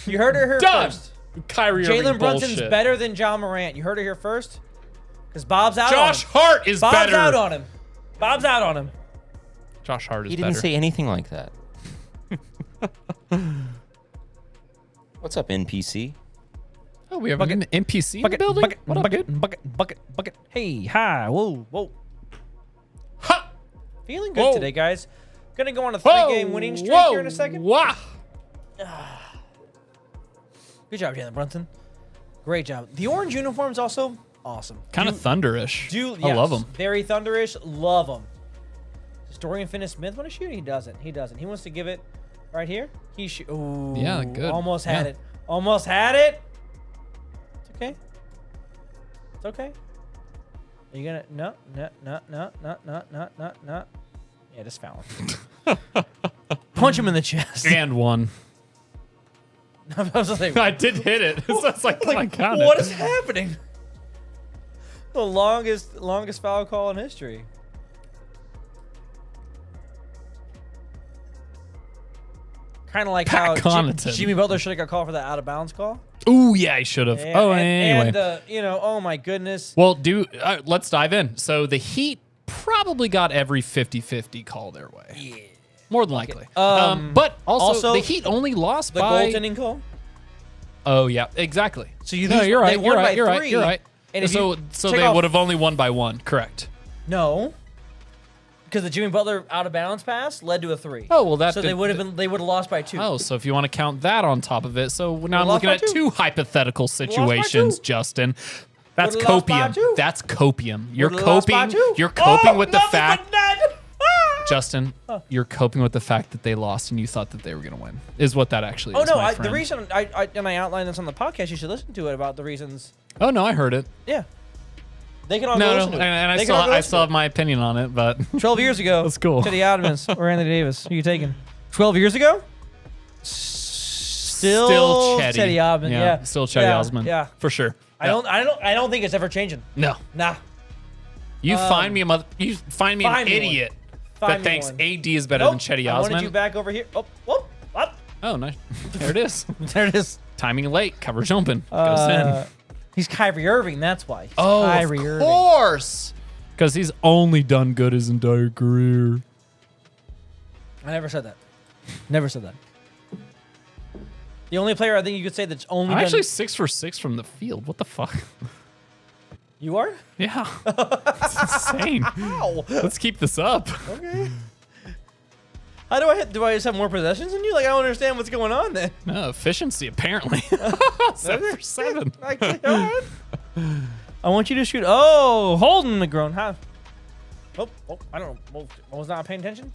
You heard it here Done. first. Kyrie Irving Jalen Brunson's bullshit. better than John Morant. You heard it here first. Because Bob's out Josh on him. Hart is Bob's better. out on him. Bob's out on him. Josh Hart is He didn't better. say anything like that. What's up, NPC? Oh, we have an NPC in the Bucket, building? bucket, What up, bucket, dude? bucket. Hey, hi, whoa, whoa. Ha! Feeling good Whoa. today, guys. Gonna go on a Whoa, 3-game winning streak whoa, here in a second. Wow. Good job, Jalen Brunson. Great job. The orange uniform's also awesome. Kind of thunderish. I love him. Very thunderish. Love him. Does Dorian Finney-Smith want to shoot? He doesn't. He doesn't. He wants to give it right here. Ooh, Yeah, good. Almost had Yeah. it. Almost had it. It's okay. It's okay. Are you gonna? No. Yeah, just foul him. Punch him in the chest. And one. I was like, I did hit it. So it's like, oh my God. what is happening? The longest foul call in history. Kind of like Pat how Connaughton. Jimmy Butler should have got called for that out of bounds call. Ooh, yeah, I should have. Oh, anyway. And the, oh my goodness. Well, let's dive in. So the Heat probably got every 50-50 call their way. Yeah. More than likely. Um, but also, also, the Heat only lost The by... goaltending call. Oh, yeah, exactly. So you No, lose- you're right. they You're won by right. You're right. 3, You're right. and if So you so check they off- would have only won by 1. Correct. No. Because the Jimmy Butler out of bounds pass led to a 3. Oh, well, that So could- they would have lost by 2. Oh, so if you want to count that on top of it, so now I'm lost looking by at 2. 2 hypothetical by 2. situations, Justin. That's Would've lost by copium. 2. That's copium. You're Would've lost by coping. 2. You're coping with the nothing fact, but net. Ah! Justin. You're coping with the fact that they lost and you thought that they were going to win. Is what that actually Oh is. no! my The friend. reason I outlined this on the podcast, you should listen to it about the reasons. Oh no, I heard it. Yeah, they can all go No, listen no, to it. and They I can all still go I listen still to have my opinion on it, but it. 12 years ago. That's cool. Teddy Ottomans or Anthony Davis. Who you taking? 12 years ago. Still Chetty. Teddy Osmond. Yeah, still Chetty yeah, Osmond. Yeah. for sure. I don't think it's ever changing. No, Nah. you find me an find me idiot Find that me thinks one. AD is better Nope. than Chetty I wanted you Osmond. back over here. Oh, whoop, up. Oh, nice. There it is. There it is. Timing late, coverage open, goes in. He's Kyrie Irving. That's why. He's Oh, Kyrie of Irving. course. Because he's only done good his entire career. I never said that. Never said that. The only player I think you could say that's only I'm done. actually 6 for 6 from the field. What the fuck? You are? Yeah. It's insane. How? Let's keep this up. Okay. How do I just have more possessions than you? Like I don't understand what's going on then. No, efficiency, apparently. 7 for 7. Like, all right. I want you to shoot. Oh, holding the grown. Huh? Oh, I don't know. I was not paying attention.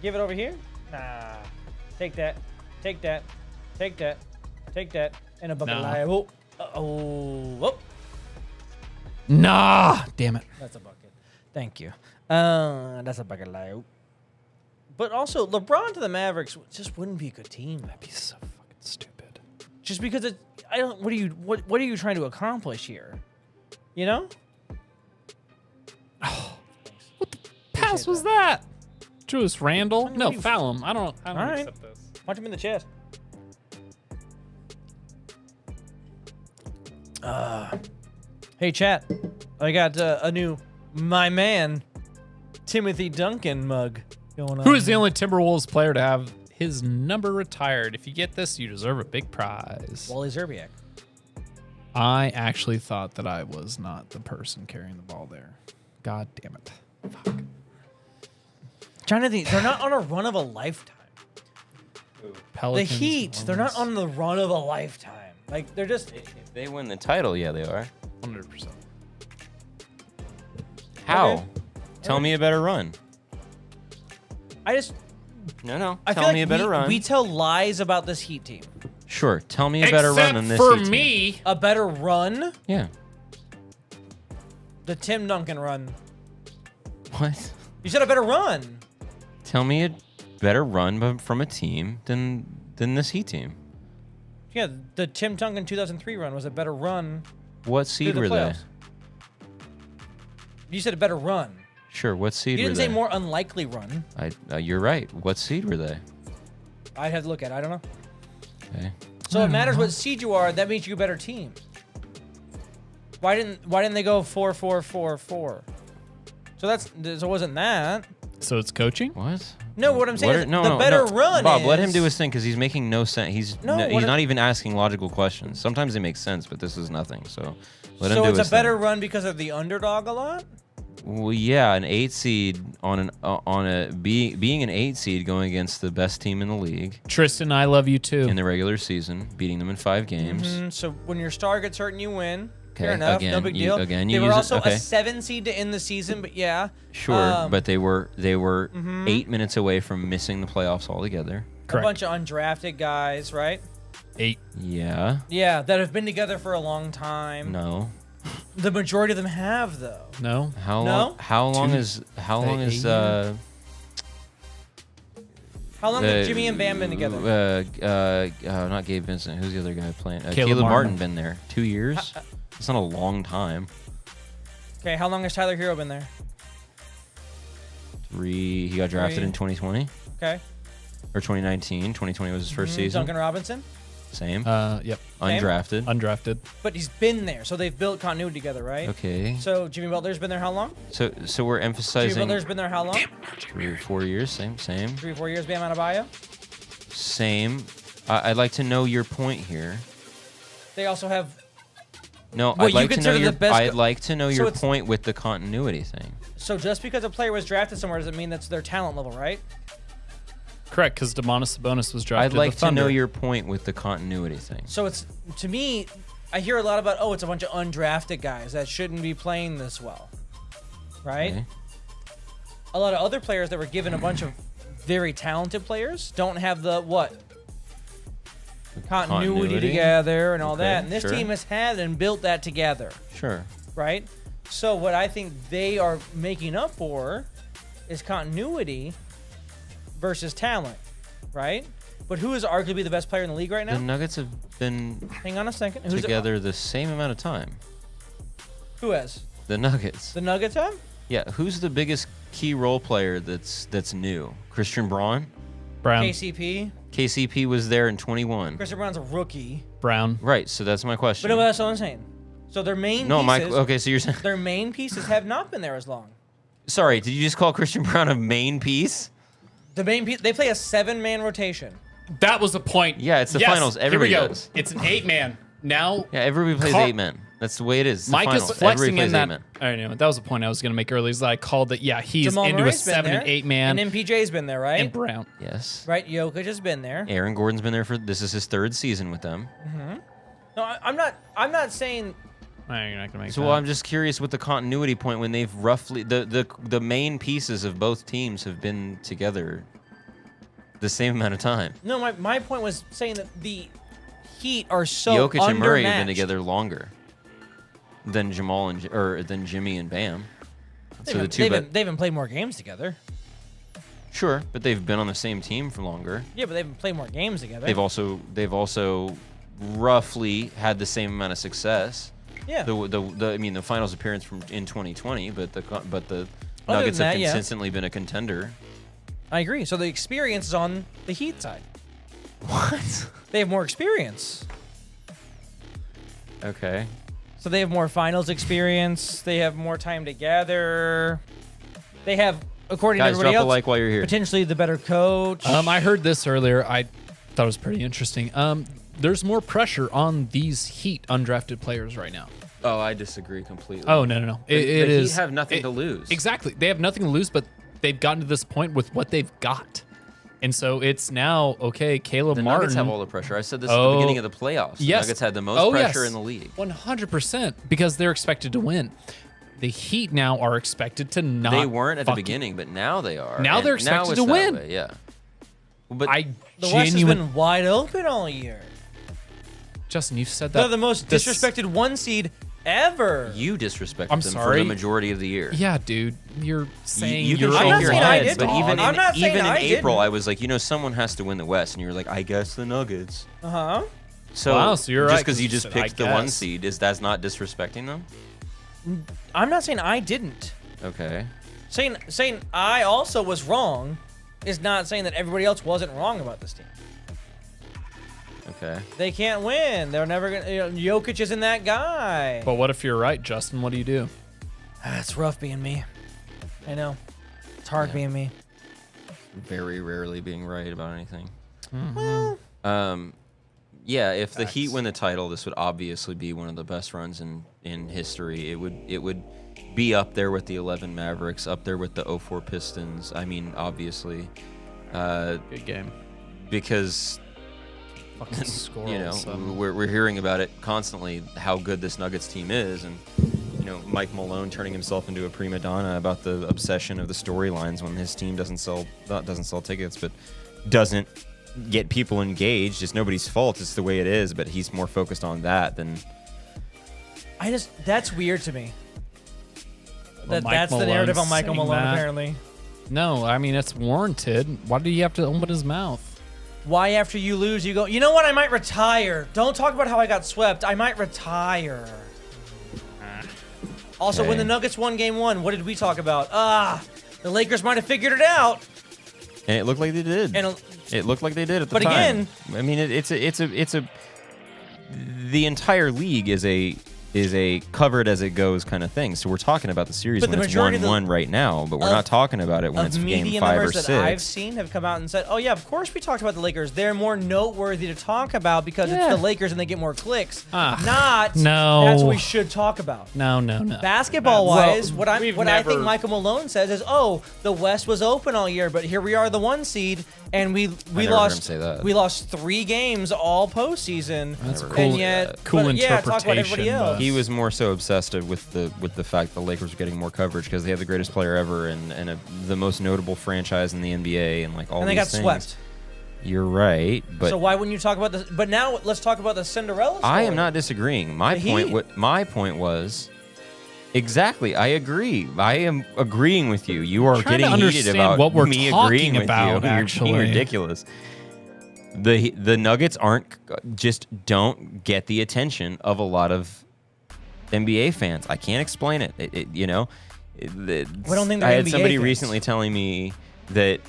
Give it over here. Nah. Take that. Take that. Take that. Take that. And a bucket Nah. of lye. Oh. Nah. Damn it. That's a bucket. Thank you. That's a bucket of lye. But also, LeBron to the Mavericks just wouldn't be a good team. That'd be so fucking stupid. Just because it, I don't. What are you trying to accomplish here? You know? Pass was that? Julius Randle? No, you- foul him. I don't All right. accept this. Punch him in the chest. Hey, chat. I got a new my man Timothy Duncan mug going on. Who is the only Timberwolves player to have his number retired? If you get this, you deserve a big prize. Wally Zerbiak. I actually thought that I was not the person carrying the ball there. God damn it. Fuck. Trying to think, they're not on a run of a lifetime. Pelicans, The Heat, they're not Hornets. on the run of a lifetime. Like, they're just... If they win the title, yeah, they are. 100%. How? Okay. Tell me a better run. I just... No. I feel Tell like me a better run. we tell lies about this Heat team. Sure. Tell me a better run than this. for Heat team. me. A better run? Yeah. The Tim Duncan run. What? You said a better run. Tell me a better run from a team than this Heat team. Yeah, the Tim Duncan 2003 run was a better run. What through seed the were they? playoffs. You said a better run. Sure. What seed You were didn't they? say more unlikely run. You're right. What seed were they? I'd have to look at it. I don't know. Okay. So it matters what seed you are. That means you're a better team. Why didn't they go 4-4-4-4? So it wasn't that. So it's coaching? What? No, what I'm saying is no, the no, better no. run Bob, is... let him do his thing because he's making no sense. He's No, what he's it- not even asking logical questions. Sometimes they make sense, but this is nothing. So let him So do it's his a better thing. run because of the underdog a lot? Well, yeah, an 8 seed being an 8 seed going against the best team in the league Tristan, I love you too. in the regular season, beating them in 5 games. So when your star gets hurt and you win, Okay, fair enough, no again, big you- deal. again, They you were use it- also okay. a 7 seed to end the season, but yeah. Sure, but they were 8 minutes away from missing the playoffs altogether. A bunch of undrafted guys, right? 8. Yeah. Yeah, that have been together for a long time. No. The majority of them have, though. No? How No? long? How long is? How long is? How long have Jimmy and Bam been together? Not Gabe Vincent. Who's the other guy playing? Caleb Caleb Martin Martin. been there 2 years. It's not a long time. Okay, how long has Tyler Hero been there? 3. He got drafted 3. in 2020 Okay. or 2019. 2020 was his first season. Duncan Robinson, Same. Yep. Undrafted. Undrafted. but he's been there, so they've built continuity together, right? Okay. So Jimmy Butler's been there how long? So we're Jimmy emphasizing Butler's been there how long? 3 or 4 years. Same. 3 or 4 years. Bam Adebayo. Same. I'd like to know your point here. They also have. No, Well, I'd you like to know consider your. the best I'd like to know So your it's- point with the continuity thing. So just because a player was drafted somewhere doesn't mean that's their talent level, right? Correct, because Demonis Sabonis was drafted I'd like the to know Thunder. your point with the continuity thing. So it's, to me, I hear a lot about, oh, it's a bunch of undrafted guys that shouldn't be playing this well, right? Okay. A lot of other players that were given a bunch of very talented players don't have the what? Continuity together and all Okay, that. And this sure. team has had and built that together, Sure. right? So what I think they are making up for is continuity versus talent, right? But who is arguably the best player in the league right The now? Nuggets have been Hang on a second. Who's together the same amount of time. Who has? The Nuggets. The Nuggets have? Yeah. Who's the biggest key role player that's new? Christian Braun. Brown. KCP. KCP was there in 21. Christian Brown's a rookie. Brown. Right. So that's my question. But no, that's what I'm saying. So their main No, pieces, okay. So you're saying? their main pieces have not been there as long. Sorry. Did you just call Christian Braun a main piece? The main piece, they play a 7-man rotation. That was the point. Yeah, it's the Yes, finals. Everybody here we go. does. It's an 8-man. Now, Yeah. Everybody plays Car- 8 men. That's the way it is. It's the Mike finals. is flexing Everybody in plays that. 8 men. I don't know. That was the point I was going to make earlier. Is that I called that, yeah, he's Jamal into Murray's a been 7 there, and 8-man. And MPJ's been there, right? And Brown. Yes. Right, Jokic has been there. Aaron Gordon's been there for this is his 3rd season with them. No, I'm not saying Oh, you're not going to make So that. well, I'm just curious with the continuity point when they've roughly the main pieces of both teams have been together the same amount of time. no. My point was saying that the Heat are so Jokic and Murray have been undermatched. together longer than than Jimmy and Bam. So the two, They haven't played more games together. sure, but they've been on the same team for longer. Yeah, but they haven't played more games together. They've also roughly had the same amount of success. yeah. I mean the finals appearance in 2020, but the Other Nuggets than have that, yeah. consistently been a contender. I agree. So the experience is on the Heat side. What? They have more experience. Okay. So they have more finals experience. They have more time together. They have, according to Guys, everybody drop else, a like while you're here. potentially the better coach. I heard this earlier. I thought it was pretty interesting. There's more pressure on these Heat undrafted players right now. Oh, I disagree completely. Oh, no. The It Heat is. have nothing to lose. Exactly. They have nothing to lose, but they've gotten to this point with what they've got. And so it's now, okay, Caleb The Martin. Nuggets have all the pressure. I said this at the beginning of the playoffs. The Yes. Nuggets had the most pressure in the league. 100%, because they're expected to win. The Heat now are expected to not. They weren't at the fucking- beginning, but now they are. Now And they're expected it's to that win. way, yeah. But I the West has genuinely. been wide open all year. Justin, you said that. They're the most this- disrespected 1 seed ever. you disrespected I'm them for sorry. the majority of the year. Yeah, dude. You're saying You can you're I'm shake not your saying I head, did, but dog. even I'm not saying in I April, didn't. I was like, someone has to win the West, and you were like, I guess the Nuggets. Uh-huh. So, Wow, so you're just right, because 'cause you you just said, "I picked the 1 guess." seed, that's not disrespecting them? I'm not saying I didn't. Okay. Saying I also was wrong is not saying that everybody else wasn't wrong about this team. Okay. They can't win. They're never gonna. Jokic isn't that guy. But what if you're right, Justin? What do you do? It's rough being me. I know. It's hard Yeah. being me. Very rarely being right about anything. Well, Yeah, if the Facts. Heat win the title, this would obviously be one of the best runs in history. It would be up there with the 11 Mavericks, up there with the 04 Pistons. I mean, obviously, Good game. because Fucking score. you all know of a sudden. we're hearing about it constantly, how good this Nuggets team is, and Mike Malone turning himself into a prima donna about the obsession of the storylines when his team doesn't sell tickets, but doesn't get people engaged. It's nobody's fault. It's the way it is. But he's more focused on that than. that's weird to me. Well, Mike That's the narrative on Malone's Michael saying Malone, that. apparently. No, I mean it's warranted. Why do you have to open his mouth? Why after you lose, you go, you know what, I might retire. Don't talk about how I got swept. I might retire. Also, when Okay. the Nuggets won Game 1, what did we talk about? The Lakers might have figured it out. And it looked like they did. And It looked like they did at the But time. again- I mean, it's a. The entire league is a covered as it goes kind of thing. So we're talking about the series But when the it's majority of 1-1 right now, but we're of- not talking about it when of it's game media 5 or members 6. that I've seen have come out and said, oh yeah, of course we talked about the Lakers. They're more noteworthy to talk about because Yeah. it's the Lakers and they get more clicks. Ah, Not no. that's what we should talk about. No. Basketball wise, Well, we've what I think never- Michael Malone says is, oh, the West was open all year, but here we are, the 1 seed, and we never heard him lost say that. we lost 3 games all postseason. That's a Never cool, and yet, cool but, yeah, talk about everybody interpretation. else. but- He was more so obsessed with the fact the Lakers were getting more coverage because they have the greatest player ever and the most notable franchise in the NBA and like all and they these got things. swept. You're right, but So why wouldn't you talk about this? But now let's talk about the Cinderella story. I am not disagreeing. My The point. Heat. What my point was. Exactly, I agree. I am agreeing with you. You are trying to getting heated understand about what we're me talking agreeing with about, you. You're being actually. ridiculous. The Nuggets don't get the attention of a lot of NBA fans. I can't explain it. I don't think they're I had NBA somebody fans. recently telling me that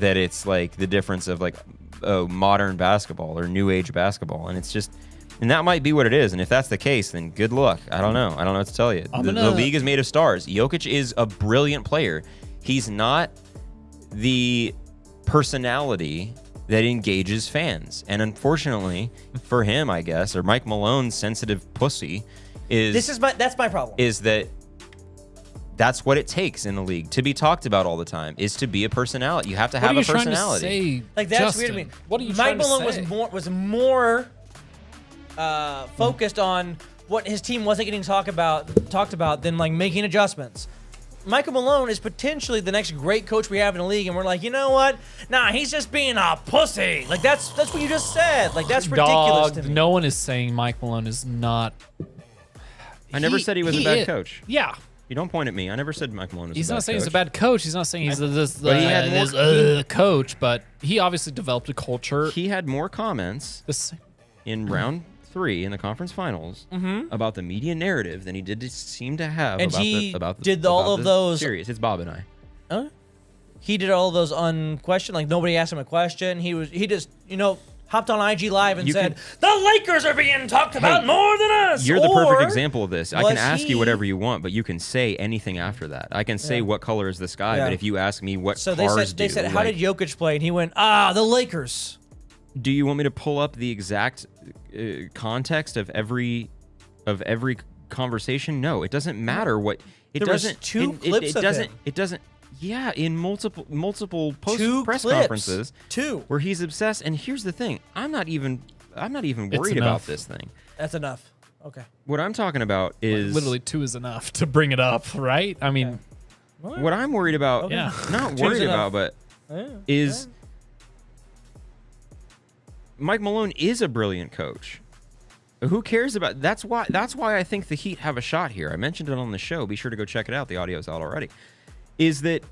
it's like the difference of like modern basketball or new age basketball, and it's just. And that might be what it is. And if that's the case, then good luck. I don't know. I don't know what to tell you. The league is made of stars. Jokic is a brilliant player. He's not the personality that engages fans. And unfortunately for him, I guess, or Mike Malone's sensitive pussy that's my problem. is that that's what it takes in the league to be talked about all the time, is to be a personality. You have to What have are you a trying to personality. say, Like that's Justin? weird to me. What are you Mike trying to Malone say? was more focused on what his team wasn't getting talked about than like making adjustments. Michael Malone is potentially the next great coach we have in the league, and we're like, you know what? Nah, he's just being a pussy. Like that's what you just said. Like that's ridiculous to me. No one is saying Mike Malone is not. I never said he was a bad coach. Yeah. You don't point at me. I never said Mike Malone was He's a bad not saying coach. he's a bad coach. He's not saying he's But he had more- coach, but he obviously developed a culture. He had more comments This, in round 3 in the conference finals about the media narrative than he did seem to have And about he about did all about of the those- series. It's Bob and I. He did all of those unquestioned. Like nobody asked him a question. He just hopped on IG Live and You said, the Lakers are being talked about more than us. You're the Or perfect example of this. I can was ask he- you whatever you want, but you can say anything after that. I can say what color is the sky, Yeah. but if you ask me what So cars they do, said, how like, did Jokic play? And he went, the Lakers. do you want me to pull up the exact context of every conversation? No, it doesn't matter what. It There was doesn't. two it, clips it of doesn't. him. It doesn't. Yeah, in multiple post Two press clips. conferences, Two. where he's obsessed. And here's the thing: I'm not even worried about enough. this thing. That's enough. Okay. What I'm talking about is Literally 2 is enough to bring it up, right? I mean, what I'm worried about. Okay. yeah. Not Two's worried enough. about, but Yeah. is Mike Malone is a brilliant coach. Who cares about that's why I think the Heat have a shot here. I mentioned it on the show. Be sure to go check it out. The audio's out already. Is that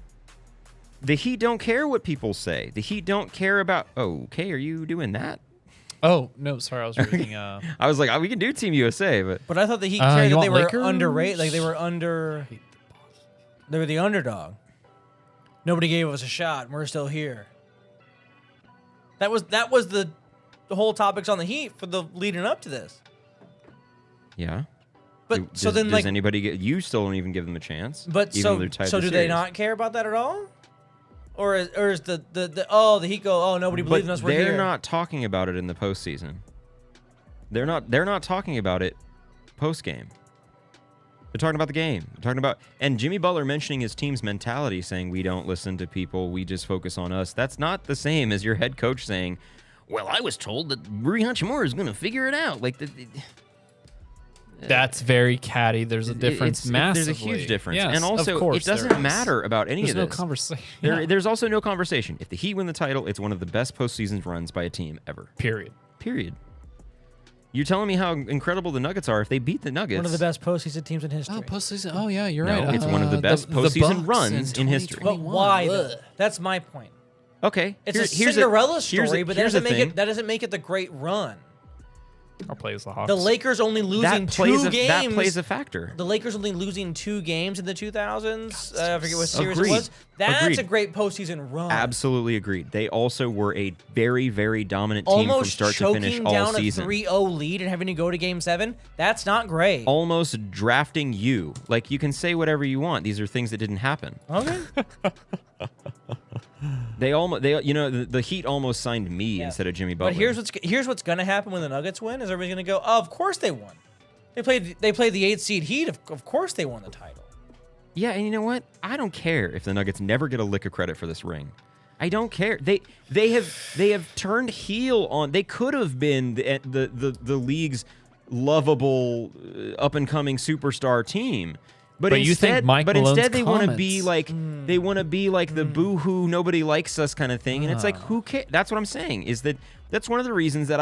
the Heat don't care what people say. The Heat don't care about, oh, okay, are you doing that? Oh, no, sorry. I was reading. I was like, oh, we can do Team USA, but But I thought the Heat You cared that they want were Lakers? underrated. Like they were under. They were the underdog. Nobody gave us a shot, and we're still here. That was the whole topics on the Heat for the leading up to this. yeah. But Does, so then does like, anybody get? You still don't even give them a chance. but even though they're tied so the do they series. not care about that at all? Or is the Heat go, oh, nobody believes in us, we're they're here. not talking about it in the postseason. They're not talking about it post game. They're talking about the game. They're talking about and Jimmy Butler mentioning his team's mentality, saying we don't listen to people, we just focus on us. That's not the same as your head coach saying, "Well, I was told that Rui Hachimura is going to figure it out." Like That's very catty. There's a difference massively. There's a huge difference. Yes, and also, of course it doesn't there is. matter about any There's of no this. conversation. There's also no conversation. If the Heat win the title, it's one of the best postseason runs by a team ever. Period. Period. You're telling me how incredible the Nuggets are if they beat the Nuggets. One of the best postseason teams in history. Oh, postseason. Oh, yeah, you're No, right. it's one of the best the postseason Bucks runs in history. But 2021. why though? Ugh. That's my point. Okay. It's here's a Cinderella here's story, but that here's the doesn't make thing. it. That doesn't make it the great run. I'll play as the Hawks. The Lakers only losing two games. That plays a factor. The Lakers only losing 2 games in the 2000s. I forget what series Agreed. it was. That's Agreed. a great postseason run. Absolutely agreed. They also were a very, very dominant team Almost from start to finish choking all down season. a 3-0 lead and having to go to Game 7. That's not great. Almost drafting you. Like, you can say whatever you want. These are things that didn't happen. Okay. The Heat almost signed me instead of Jimmy Butler. But here's what's gonna happen when the Nuggets win. Is everybody's gonna go? Oh, of course they won. They played the 8th seed Heat. Of course they won the title. Yeah, and you know what? I don't care if the Nuggets never get a lick of credit for this ring. I don't care. They have turned heel on. They could have been the league's lovable up and coming superstar team. But you think Mike Malone's instead they want to be comments- like the boo-hoo nobody likes us kind of thing, and it's like who cares? That's what I'm saying. Is that's one of the reasons that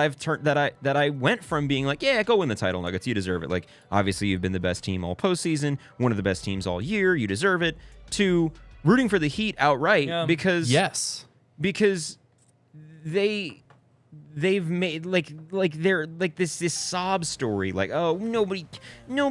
I went from being like, yeah, go win the title, Nuggets, you deserve it. Like, obviously you've been the best team all postseason, one of the best teams all year, you deserve it. To rooting for the Heat outright because Yes. they've made like they're like this sob story, like, oh, nobody no,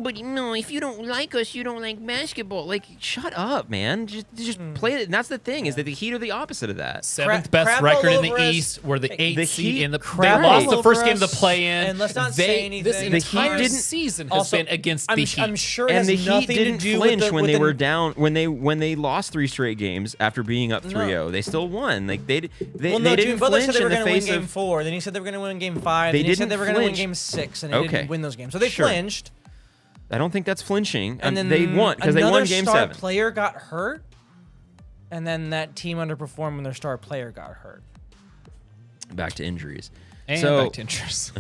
if you don't like us, you don't like basketball. Like, shut up, man. Just play it. And that's the thing, is that the Heat are the opposite of that. 7th best crap record all in over the us. East. We're the 8th The seed Heat in the. They crap lost all the over first game of the us, play-in. and let's not say anything. This The Heat entire didn't- season has Also, been against the Heat. I'm sure it And has the Heat nothing to didn't do flinch with the, when with they the, were down, when they lost 3 straight games after being up 3-0. They still won. Like, they Well, no, didn't Jimmy Butler flinch said they were in the going to win face Game of 4. Then he said they were going to win Game 5. They Then he said didn't they were going to win flinch. Game 6, and they Okay. didn't win those games. So they Sure. flinched. I don't think that's flinching. And then they won because they another won Game star 7. player got hurt, and then that team underperformed when their star player got hurt. Back to injuries. and so back to interest.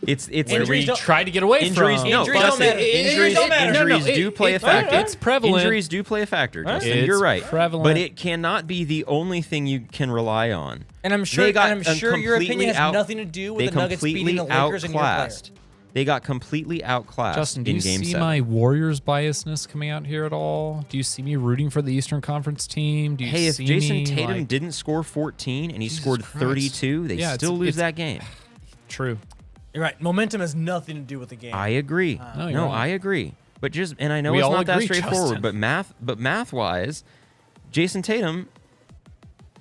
it's Where Injuries we don't- tried to get away injuries. from. No, Injuries but don't matter. Injuries don't matter. Injuries No, do play a factor. It's prevalent. Injuries do play a factor, Justin. It's You're right. prevalent. But it cannot be the only thing you can rely on. And I'm sure, They got and I'm sure your completely opinion has nothing to do with they the Nuggets beating the completely Lakers and your player. outclassed. They got completely outclassed Justin, do in you Game see 7. my Warriors biasness coming out here at all? Do you see me rooting for the Eastern Conference team? Do you Hey, if see Jason me, Tatum like- didn't score 14 and he Jesus scored Christ. 32, they Yeah, still lose it's- that game. True. You're right. Momentum has nothing to do with the game. I agree. No, you're right. I agree. But I know We it's all not that agree, straightforward. Justin. But math wise, Jason Tatum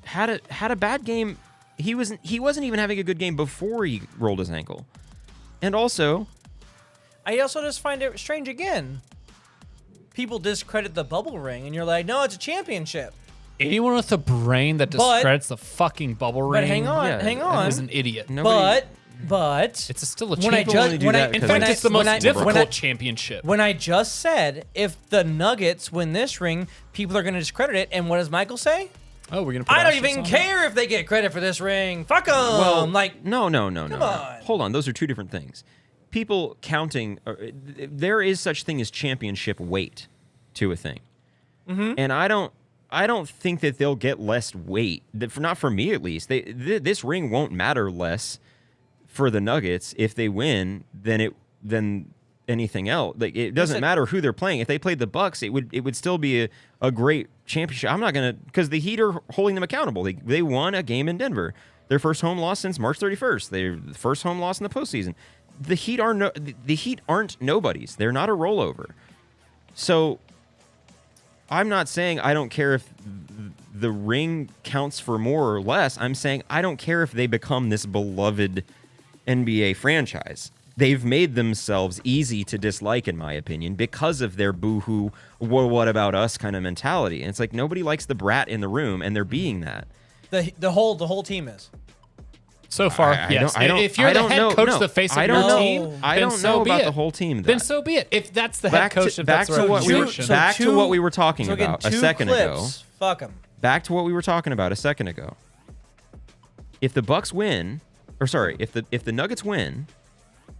had a bad game He wasn't even having a good game before he rolled his ankle. And also, I also just find it strange again. People discredit the bubble ring, and you're like, no, it's a championship. Anyone with a brain that discredits the fucking bubble ring, But hang on. is an idiot. But It's still a when I championship. just In fact, it's the most difficult championship. When I just said if the Nuggets win this ring, people are going to discredit it, and what does Michael say? Oh, we're gonna. Put I don't asterisks even on care if they get credit for this ring. Fuck them. well, Like, no. on. Hold on, those are two different things. People counting, there is such thing as championship weight to a thing, and I don't think that they'll get less weight. Not for me, at least. This ring won't matter less for the Nuggets if they win than anything else. Like, it doesn't matter who they're playing. If they played the Bucks, it would still be a great championship. I'm not gonna, because the Heat are holding them accountable. They won a game in Denver, their first home loss since March 31st. Their first home loss in the postseason. The Heat aren't nobodies. They're not a rollover. So I'm not saying I don't care if the ring counts for more or less. I'm saying I don't care if they become this beloved NBA franchise. They've made themselves easy to dislike, in my opinion, because of their boo-hoo, what about us kind of mentality. And it's like nobody likes the brat in the room, and they're being that. the whole team is. So far, yes. If you're the head coach, the face of your team, I don't know about the whole team. Then so be it. If that's the head coach, back to what we were talking about a second ago. Fuck them. Back to what we were talking about a second ago. If the Bucks win, if the Nuggets win,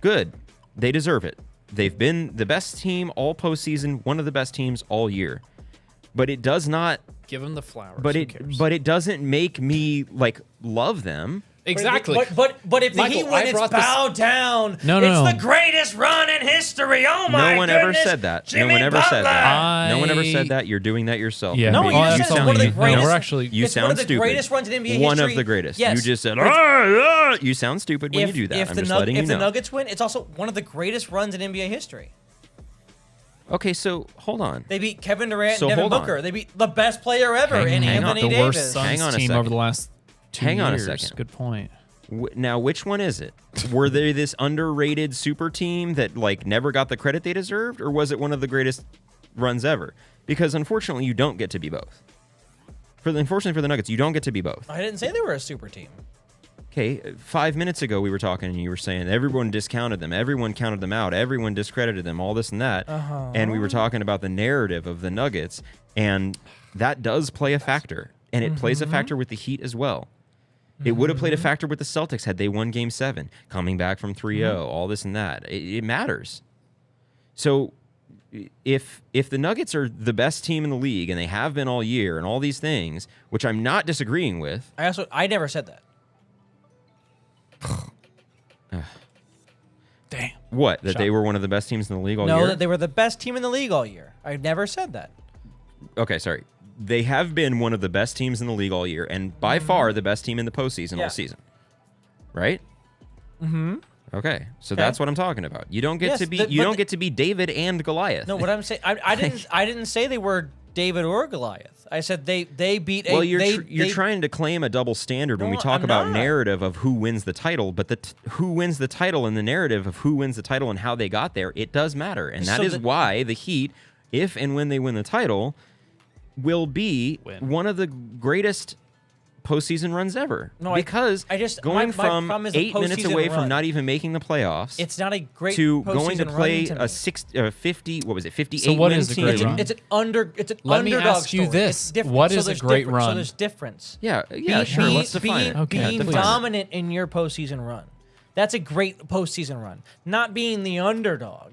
good. They deserve it. They've been the best team all postseason, one of the best teams all year. But it does not give them the flowers. But it doesn't make me like love them. Exactly. But if the Heat win, it's bow down. No. It's the greatest run in history. Oh my No one goodness. ever said that. Jimmy No one ever said that. Butler. No one ever said that. You're doing that yourself. Yeah. No, you that's said it's one of the you. greatest. No, we're actually. You it's sound one of the stupid. greatest runs in NBA history. One of the greatest. Yes. You just said, you sound stupid when you do that. I'm just letting you know. If the Nuggets win, it's also one of the greatest runs in NBA history. Okay, so hold on. They beat Kevin Durant So and Devin hold on. Booker. They beat the best player ever in hang on. Anthony the Davis. worst Hang on Suns a team second. over the last 2 Hang on a years. second. Good point. Now, which one is it? Were they this underrated super team that like never got the credit they deserved, or was it one of the greatest runs ever? Because unfortunately, you don't get to be both. Unfortunately for the Nuggets, you don't get to be both. I didn't say they were a super team. Okay, 5 minutes ago we were talking and you were saying everyone discounted them, everyone counted them out, everyone discredited them, all this and that. And we were talking about the narrative of the Nuggets, and that does play a factor. And it plays a factor with the Heat as well. It would have played a factor with the Celtics had they won Game 7, coming back from 3-0, all this and that. It matters. So if the Nuggets are the best team in the league, and they have been all year, and all these things, which I'm not disagreeing with. I never said that. Damn. What? That they were one of the best teams in the league all year? No, that they were the best team in the league all year. I never said that. Okay, sorry. They have been one of the best teams in the league all year, and by far the best team in the postseason all season. Right? Mm-hmm. Okay, so that's what I'm talking about. You don't get to be don't get to be David and Goliath. No, what I'm saying, I didn't say they were David or Goliath. I said they beat. Well, you're trying to claim a double standard when we talk about narrative of who wins the title, but who wins the title and the narrative of who wins the title and how they got there, it does matter, and that is why the Heat, if and when they win the title, will be one of the greatest postseason runs ever. No, because going from 8 minutes away from not even making the playoffs, it's not a great to going to play a 50. What was it? 58. So what win is a team. great run? It's an underdog. Let me ask you story. this: what is a great run? So there's difference. Yeah, sure. Let's define it. Being dominant in your postseason run, that's a great postseason run. Not being the underdog.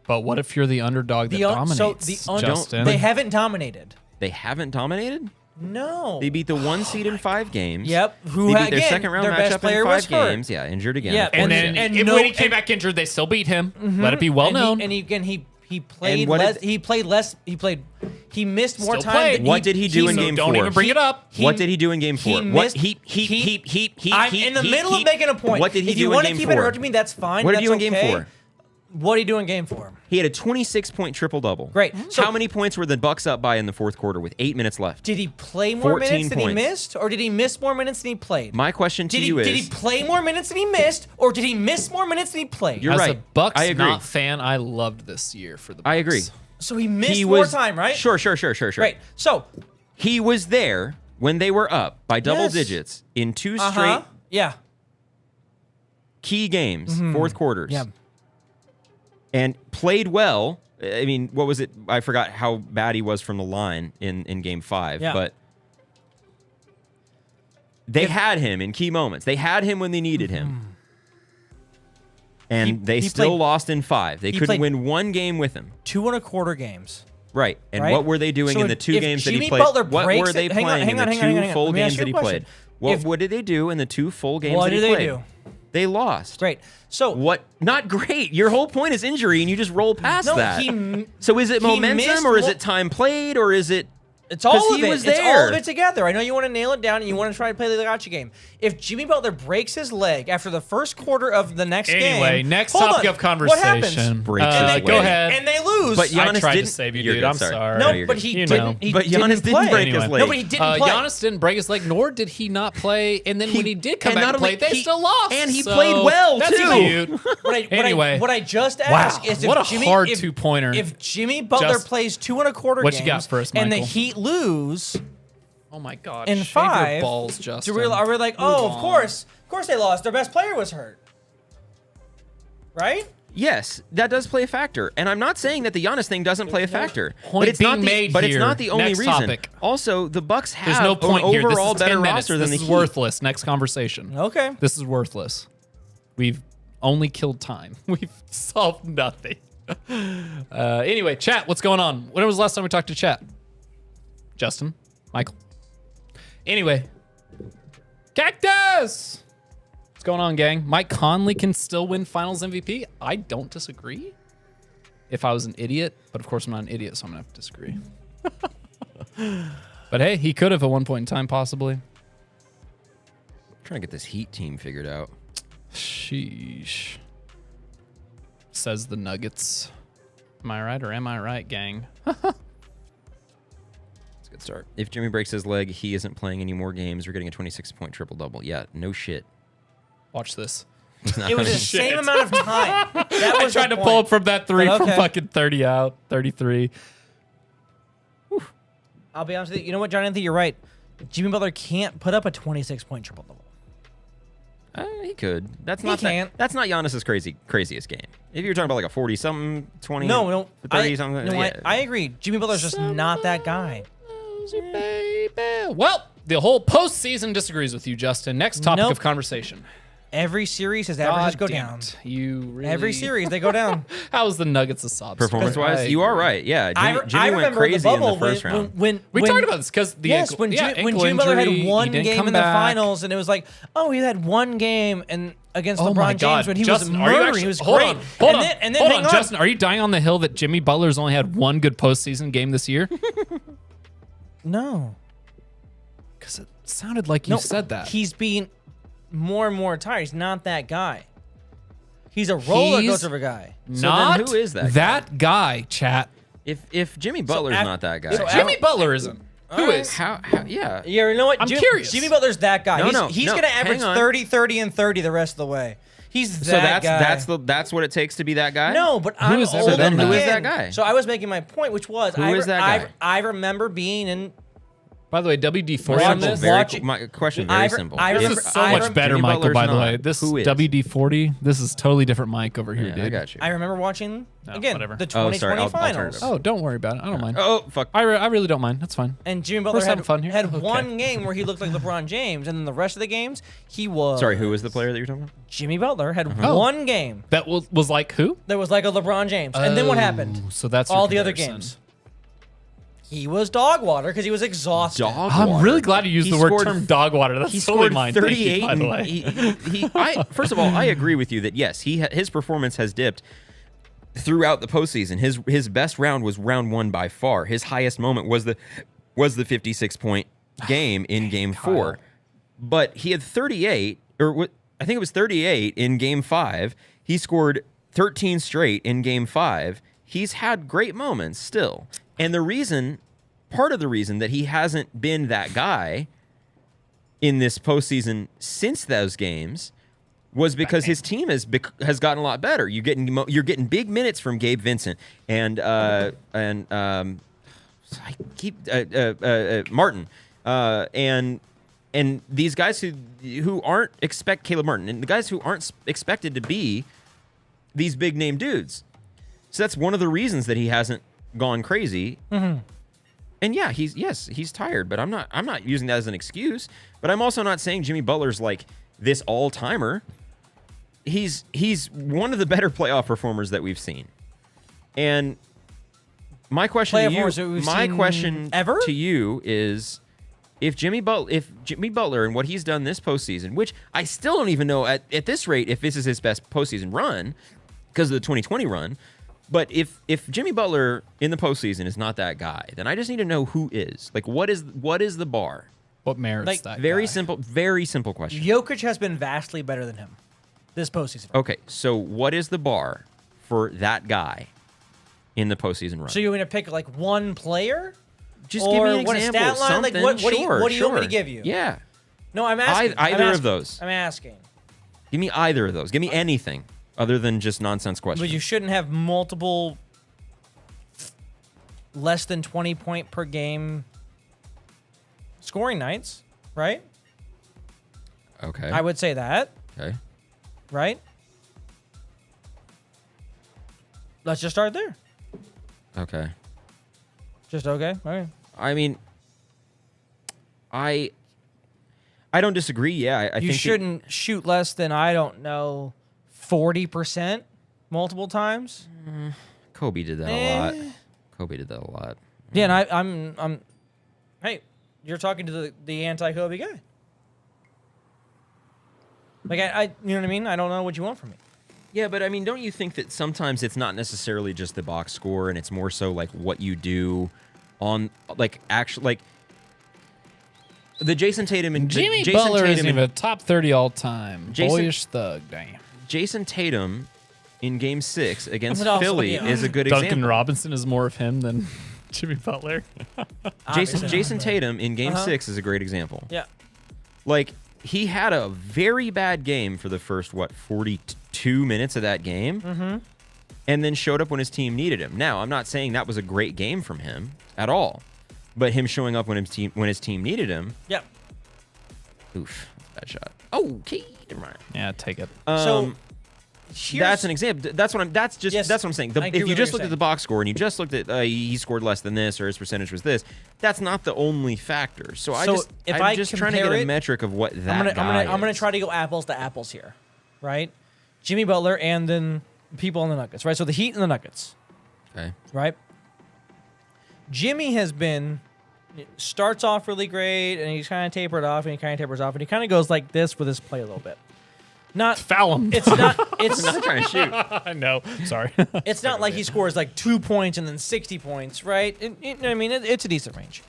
But what if you're the underdog that dominates? Justin? They haven't dominated. They haven't dominated? No. They beat the 1 seed in 5 games. Yep. They beat their second round matchup in 5 games. Yeah, injured again. Yeah, and when he came back injured, they still beat him. Let it be well known. He played less. He missed more time. What did he do in Game 4? Don't even bring it up. What did he do in Game 4? I'm in the middle of making a point. What did he do in Game 4? If you want to keep interrupting me, that's fine. What did he do in Game 4? What did he do in game 4? He had a 26-point triple-double. Great. So how many points were the Bucks up by in the fourth quarter with 8 minutes left? did he play more 14 minutes than he points. missed, or did he miss more minutes than he played? My question to did you is... Did he play more minutes than he missed, or did he miss more minutes than he played? You're As right. a Bucks I agree. not fan, I loved this year for the Bucks. I agree. So he missed more time, right? Sure. Right. So He was there when they were up by double Yes. digits in 2 straight Yeah. key games, fourth quarters. Yeah. And played well. I mean, what was it? I forgot how bad he was from the line in game 5. Yeah. But they had him in key moments. They had him when they needed him. And they he still played- lost in 5. They couldn't played- win one game with him. 2 1/4 games. Right. And Right? what were they doing So in the if- 2 if games that Jimmy he played? Butler What breaks were they it- hang on, playing hang on, in the hang on, 2 hang on. full Let me ask games you that a he question. played? What did they do in the 2 full games What that he did they played? do? They lost. Great. So What? Not great. Your whole point is injury, and you just roll past No, that. he So is it he momentum, missed or is mo- it time played, or is it? It's all 'Cause of he it. was It's all there. of it together. I know you want to nail it down and you want to try to play the gotcha game. If Jimmy Butler breaks his leg after the first quarter of the next game, Anyway, next hold topic on. of conversation. What happens? Breaks his leg. Go ahead. And they lose. But I Giannis tried to didn't- save you, You're dude. good, I'm sorry. sorry. no, you're but good. he You didn't. know. He But Giannis didn't play. break his leg. No, but he didn't play. Giannis didn't break his leg, nor did he not play. And then when he did come and back not and play, only- they he- still lost. and he So played well, that's too. cute. Anyway, what I just asked is if what a Jimmy, hard if, two-pointer. If Jimmy Butler Just- plays 2 1/4 What games you got for us, and the Michael? Heat lose Oh my God! in shave 5, your balls, Justin. are we like, Move oh, on. of course they lost. Their best player was hurt, right? Yes, that does play a factor, and I'm not saying that the Giannis thing doesn't play a factor. Point But it's not being the, made but it's here. not the only Next reason. topic. Also, the Bucks have There's no point an here. This overall is better 10 minutes. roster than This the is Heat. worthless. Next conversation. Okay. This is worthless. We've only killed time. We've solved nothing. Anyway, chat, what's going on? When was the last time we talked to chat? Justin? Michael? Anyway. Cactus! What's going on, gang? Mike Conley can still win Finals MVP? I don't disagree. If I was an idiot, but of course I'm not an idiot, so I'm going to have to disagree. But hey, he could have at one point in time, possibly. Trying to get this Heat team figured out. Sheesh. Says the Nuggets. Am I right or am I right, gang? It's a good start. If Jimmy breaks his leg, he isn't playing any more games. We're getting a 26-point triple-double. Yeah, no shit. Watch this. It was the same amount of time. That I was tried the to pull point. up from that 3 But from okay. fucking 30 out, 33. I'll be honest with you. You know what, John Anthony? You're right. Jimmy Butler can't put up a 26-point triple-double. He could. That's not can't. That's not Giannis's craziest game. If you're talking about like a 40-something, 20, No. 30-something, No, yeah. I agree. Jimmy Butler's just not that guy. Well, the whole postseason disagrees with you, Justin. Next topic Nope. of conversation. Every series, his averages go God damn down. it. You really... Every series, they go down. How's the Nuggets a sob story? Performance-wise, you are right. Yeah, I Jimmy went remember crazy the bubble in the first round. when We talked about this because the yes, ankle, when ankle Jimmy Butler injury, had one he didn't game come in the back. finals, and it was like, oh, he had one game and against Oh my LeBron God. James when he Justin, was are you murdering. actually- He was hold great. on, hold on, And then hold hang on, Justin. Are you dying on the hill that Jimmy Butler's only had one good postseason game this year? No, Because it sounded like you said that. He's being more and more tired. He's not that guy. He's a roller He's coaster of a guy. So not then who is that guy? That guy, chat. If Jimmy Butler's af- not that guy, so Jimmy Butler isn't. Who right. is? how yeah. Yeah, you know what? I'm curious. Jimmy Butler's that guy. No, he's no, going to average hang on. 30, 30, and 30 the rest of the way. He's that So guy. that's what it takes to be that guy. No, but I'm is that? older So then than who is that him. guy? So I was making my point, which was Who is that guy? I remember being in. By the way, WD-40 Watch on it. this. Very Watch cool. it. My question I very re- simple. I This remember- is so I much rem- better, Jimmy Michael, Butler's by the not. way. This Who is? WD-40, this is totally different mic over here, Yeah, dude. I got you. I remember watching again whatever. the Oh, 2020 sorry, I'll turn it finals, over. Oh, don't worry about it. I don't mind. Oh fuck. I really don't mind. That's fine. and Jimmy We're Butler just having fun here. had Okay. one game where he looked like LeBron James, and then the rest of the games he was. Sorry, who was the player that you're talking about? Jimmy Butler had Oh. one game That was like who? that was like a LeBron James, and then what happened? Oh, so that's All your the other comparison. games. He was dog water because he was exhausted. I'm really glad you used He the word scored- term dog water. That's He totally scored mine. Thank you, 38. by the way. First of all, I agree with you that yes, his performance has dipped throughout the postseason. His best round was round 1 by far. His highest moment was the 56-point game in game 4. But he had 38, or I think it was 38 in game 5. He scored 13 straight in Game 5, he's had great moments still. And part of the reason that he hasn't been that guy in this postseason since those games was because his team has gotten a lot better. You're getting big minutes from Gabe Vincent and Martin and these guys who aren't Caleb Martin and the guys who aren't expected to be these big name dudes. So that's one of the reasons that he hasn't gone crazy. Mm-hmm. And yeah, he's tired, but I'm not using that as an excuse. But I'm also not saying Jimmy Butler's like this all timer. He's one of the better playoff performers that we've seen. And my question to you is, if Jimmy Butler and what he's done this postseason, which I still don't even know at this rate if this is his best postseason run because of the 2020 run. But if Jimmy Butler in the postseason is not that guy, then I just need to know who is. Like, what is the bar? What merits like, that very guy? simple, very simple question. Jokic has been vastly better than him this postseason. Okay, so what is the bar for that guy in the postseason run? So you're going to pick like one player? Just give me an what example. A stat line? Something. Like what do you want me to Sure. give you? Yeah. No, I'm asking. Either of those. I'm asking. Give me either of those. Give me anything other than just nonsense questions. But you shouldn't have multiple less than 20 point per game scoring nights, right? Okay. I would say that, Okay. right? Let's just start there. Okay. Just okay? Okay. I mean, I don't disagree. Yeah, I think you shouldn't shoot less than, I don't know, 40% multiple times. Kobe did that a lot. Kobe did that a lot. Yeah, and I'm hey, you're talking to the anti-Kobe guy. Like I you know what I mean? I don't know what you want from me. Yeah, but I mean, don't you think that sometimes it's not necessarily just the box score, and it's more so like what you do on like actually like the Jason Tatum and Jimmy Jason Butler Tatum isn't even a top 30 all time. Jason- Boyish thug, damn. Jason Tatum in Game 6 against But also, Philly yeah. is a good Duncan example. Robinson is more of him than Jimmy Butler. Jason Tatum in Game 6 is a great example. Yeah. Like, he had a very bad game for the first, 42 minutes of that game, and then showed up when his team needed him. Now, I'm not saying that was a great game from him at all, but him showing up when his team needed him, Yep. oof, bad shot. Oh, okay, never mind. Yeah, take it. So That's an example. That's what I'm saying. I agree If you with just what looked you're at the box score and you just looked at he scored less than this or his percentage was this, that's not the only factor. So I'm just trying to get a metric of what that guy I'm gonna is. try to go apples to apples here, right? Jimmy Butler and then people on the Nuggets, right? So the Heat and the Nuggets, Okay. right? Jimmy starts off really great, and he's kind of tapered off, and he kind of tapers off, and he kind of goes like this with his play a little bit. Not Foul him. It's not. It's I'm not trying to shoot. I know. Sorry. It's not like he scores like 2 points and then 60 points, right? I mean, it's a decent range.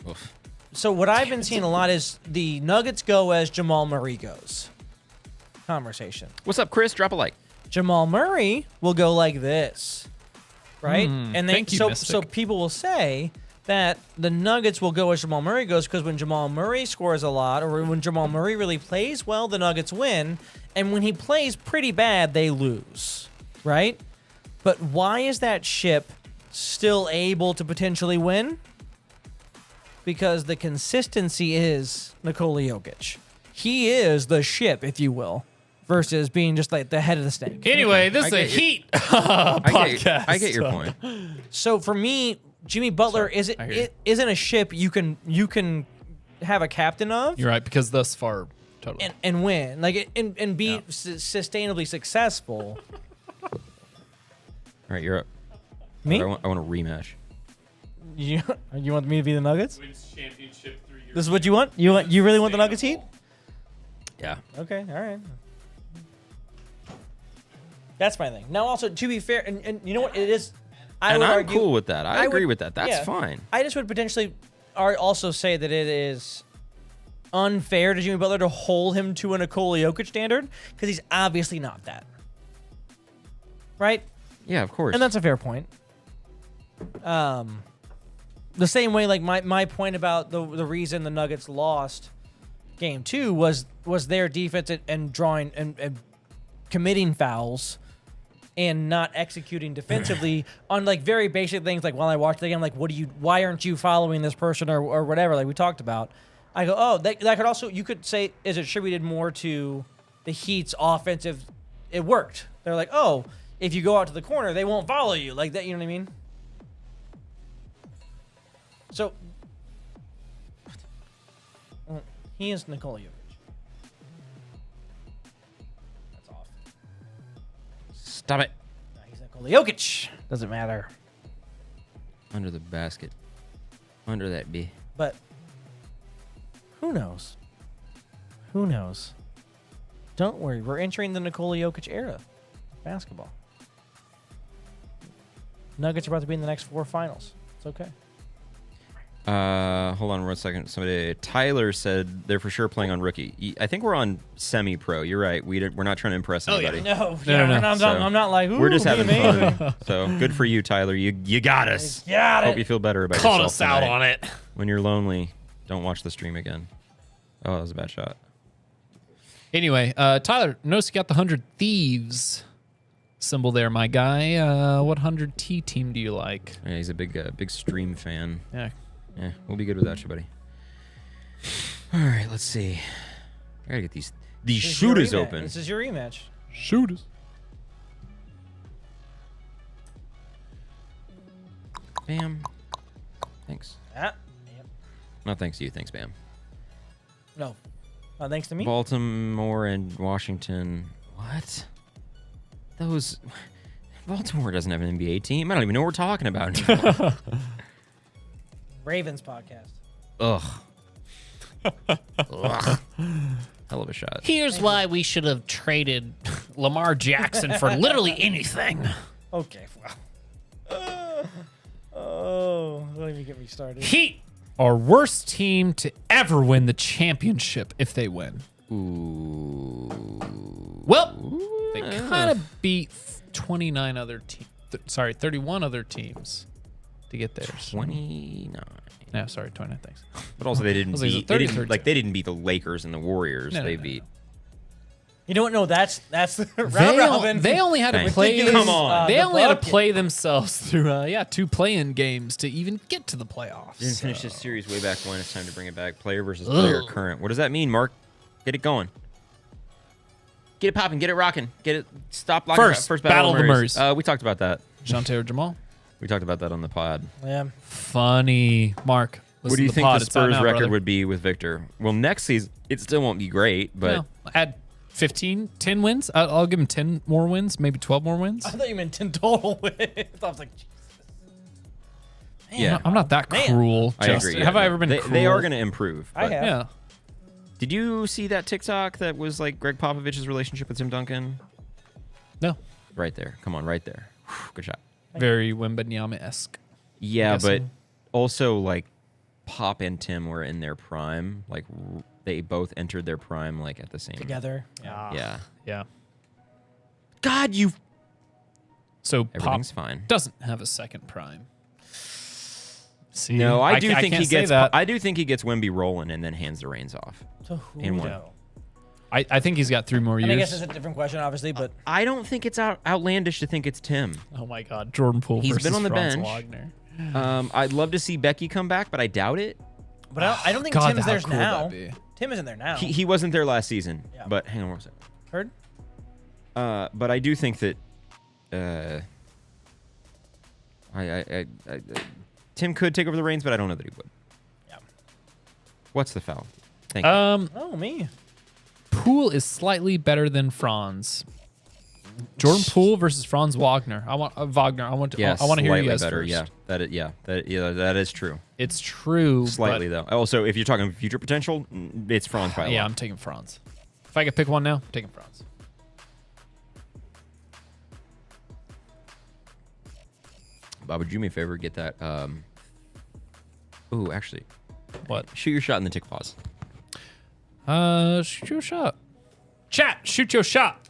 Oof. So what I've been seeing a lot is the Nuggets go as Jamal Murray goes. Conversation. What's up, Chris? Drop a like. Jamal Murray will go like this, right? And thank you, so Mystic. people will say that the Nuggets will go as Jamal Murray goes because when Jamal Murray scores a lot, or when Jamal Murray really plays well, the Nuggets win, and when he plays pretty bad, they lose, right? But why is that ship still able to potentially win? Because the consistency is Nikola Jokic. He is the ship, if you will, versus being just like the head of the snake. Anyway, this is a Heat podcast. I get your point. So for me, Jimmy Butler I hear you. isn't a ship you can have a captain of You're right, because thus far, totally. and win and be sustainably successful. All right, you're up. Me? I want a rematch. You want me to be the Nuggets? Wins championship 3 years. This is what you want? You really want the Nuggets Heat? Yeah. Okay, all right. That's my thing. Now, also to be fair, and you know what it is. And would I'm argue, cool with that. I agree with that. That's yeah. fine. I just would potentially also say that it is unfair to Jimmy Butler to hold him to a Nikola Jokic standard because he's obviously not that. right? Yeah, of course. And that's a fair point. The same way, like my point about the reason the Nuggets lost game 2 was their defense and drawing and committing fouls and not executing defensively on like very basic things. Like while I watched the game, like why aren't you following this person or whatever? Like we talked about. I go, oh, that could also, you could say is attributed more to the Heat's offensive. It worked. They're like, oh, if you go out to the corner, they won't follow you like that. You know what I mean? So, he is Nikola Jokic. That's off. Stop it. No, he's Nikola Jokic. Doesn't matter. Under the basket. Under that B. But who knows? Who knows? Don't worry. We're entering the Nikola Jokic era of basketball. Nuggets are about to be in the next 4 finals. It's okay. Hold on 1 second. Tyler said they're for sure playing on rookie. I think we're on semi-pro. You're right. We're not trying to impress anybody. No. No. I'm not like, ooh, We're just having amazing. fun. So good for you, Tyler. You got us. Got Hope it. you feel better about Called yourself us out tonight. on it. When you're lonely, don't watch the stream again. Oh, that was a bad shot. Anyway, Tyler, notice you got the 100 Thieves symbol there, my guy. What 100T team do you like? Yeah, he's a big stream fan. Yeah. Yeah, we'll be good without you, buddy. All right, let's see. I gotta get these This is shooters your rematch. open. This is your rematch. Shooters. Bam. Thanks. Yep. No, thanks to you. Thanks, Bam. No. Thanks to me. Baltimore and Washington. What? Those. Baltimore doesn't have an NBA team. I don't even know what we're talking about anymore. Ravens podcast. Ugh. Ugh. Hell of a shot. Here's why we should have traded Lamar Jackson for literally anything. Okay. Well. Oh, don't even get me started. Heat are worst team to ever win the championship if they win. Ooh. Well, they kind of beat 29 other teams. 31 other teams to get theirs. 29. No, sorry, 29. Thanks. But also they didn't was like, beat. 30, They didn't, 32. they didn't beat the Lakers and the Warriors. No, they no, beat. You know what? No, that's the round robin. They only had to Thanks. play. Ridiculous, Come on. They the only had to bucket. play themselves through 2 play-in games to even get to the playoffs. Didn't finish this series way back when. It's time to bring it back. Player versus player current. What does that mean, Mark? Get it going. Get it popping. Get it rocking. Get it. Stop locking. First Battle of the Murrays. We talked about that. Shante or Jamal? We talked about that on the pod. Yeah. Funny. Mark, What do you think pod. the It's out Spurs now, record brother. would be with Victor? Well, next season it still won't be great, but No, add 10 wins. I'll give him 10 more wins, maybe 12 more wins. I thought you meant 10 total wins. I was like, Jesus. Man, yeah, I'm not that Man. cruel. I Justin. agree. Have yeah. I ever been They cruel? are going to improve. I but- have. Yeah. Did you see that TikTok that was like Greg Popovich's relationship with Tim Duncan? No. Right there. Come on, right there. Whew, good shot. Very Wembanyama-esque. Yeah, but guessing. also like Pop and Tim were in their prime. Like they both entered their prime like at the same. Together. Yeah. Yeah. Yeah. God, you. So Pop Everything's fine. doesn't have a second prime. See, No, I do think can't he say gets. that. I do think he gets Wemby rolling and then hands the reins off. So who In one. knows? I think he's got 3 more And I guess years. it's a different question, obviously, but I don't think it's outlandish to think it's Tim. Oh my God, Jordan Poole He's versus been on the Franz bench. Wagner. I'd love to see Becky come back, but I doubt it. I don't think God, Tim's how there cool now. that'd be. Tim isn't there now. He wasn't there last season. Yeah. But hang on one second. Heard? But I do think that Tim could take over the reins, but I don't know that he would. Yeah. What's the foul? Thank you. Oh, me. Poole is slightly better than Franz. Jordan Poole versus Franz Wagner. Wagner. I want to hear you slightly guys better. first. Yeah, that is true. It's true. Slightly but, though. Also, if you're talking future potential, it's Franz by a Yeah, lot. I'm taking Franz. If I could pick one now, I'm taking Franz. Bob, would you do me a favor? Get that. Ooh, actually, What? shoot your shot in the tick pause. Shoot your shot. Chat, shoot your shot.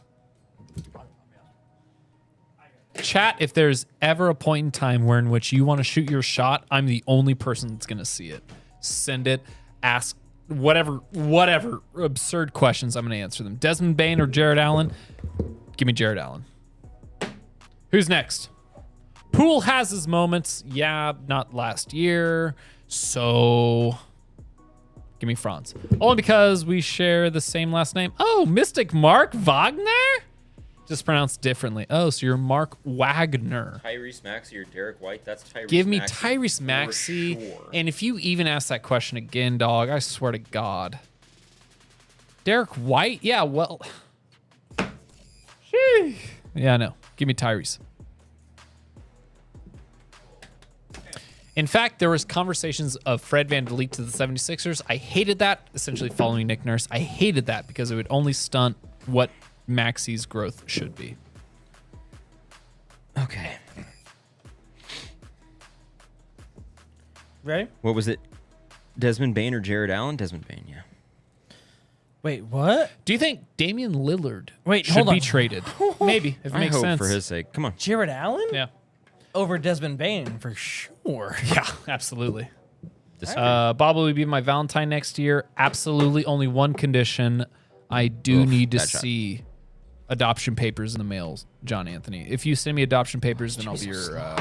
Chat, if there's ever a point in time where in which you want to shoot your shot, I'm the only person that's going to see it. Send it. Ask whatever absurd questions. I'm going to answer them. Desmond Bain or Jared Allen? Give me Jared Allen. Who's next? Poole has his moments. Yeah, not last year. So give me Franz. Only because we share the same last name. Oh, Mystic Mark Wagner? Just pronounced differently. Oh, so you're Mark Wagner. Tyrese Maxey or Derek White? That's Tyrese Give me Maxey Tyrese for Maxey. sure. And if you even ask that question again, dog, I swear to God. Derek White? Yeah, well. Yeah, no. Give me Tyrese. In fact, there was conversations of Fred VanVleet to the 76ers. I hated that, essentially following Nick Nurse. I hated that because it would only stunt what Maxey's growth should be. Okay. Ready? What was it? Desmond Bain or Jared Allen? Desmond Bain, yeah. Wait, what? Do you think Damian Lillard Wait, should hold be on. traded? Maybe, if it I makes hope sense. for his sake. Come on. Jared Allen? Yeah. Over Desmond Bain, for sure. Yeah, absolutely. Disagree. Bob will be my Valentine next year. Absolutely. Only one condition. I do need to bad shot. see adoption papers in the mail, John Anthony. If you send me adoption papers, then I'll be your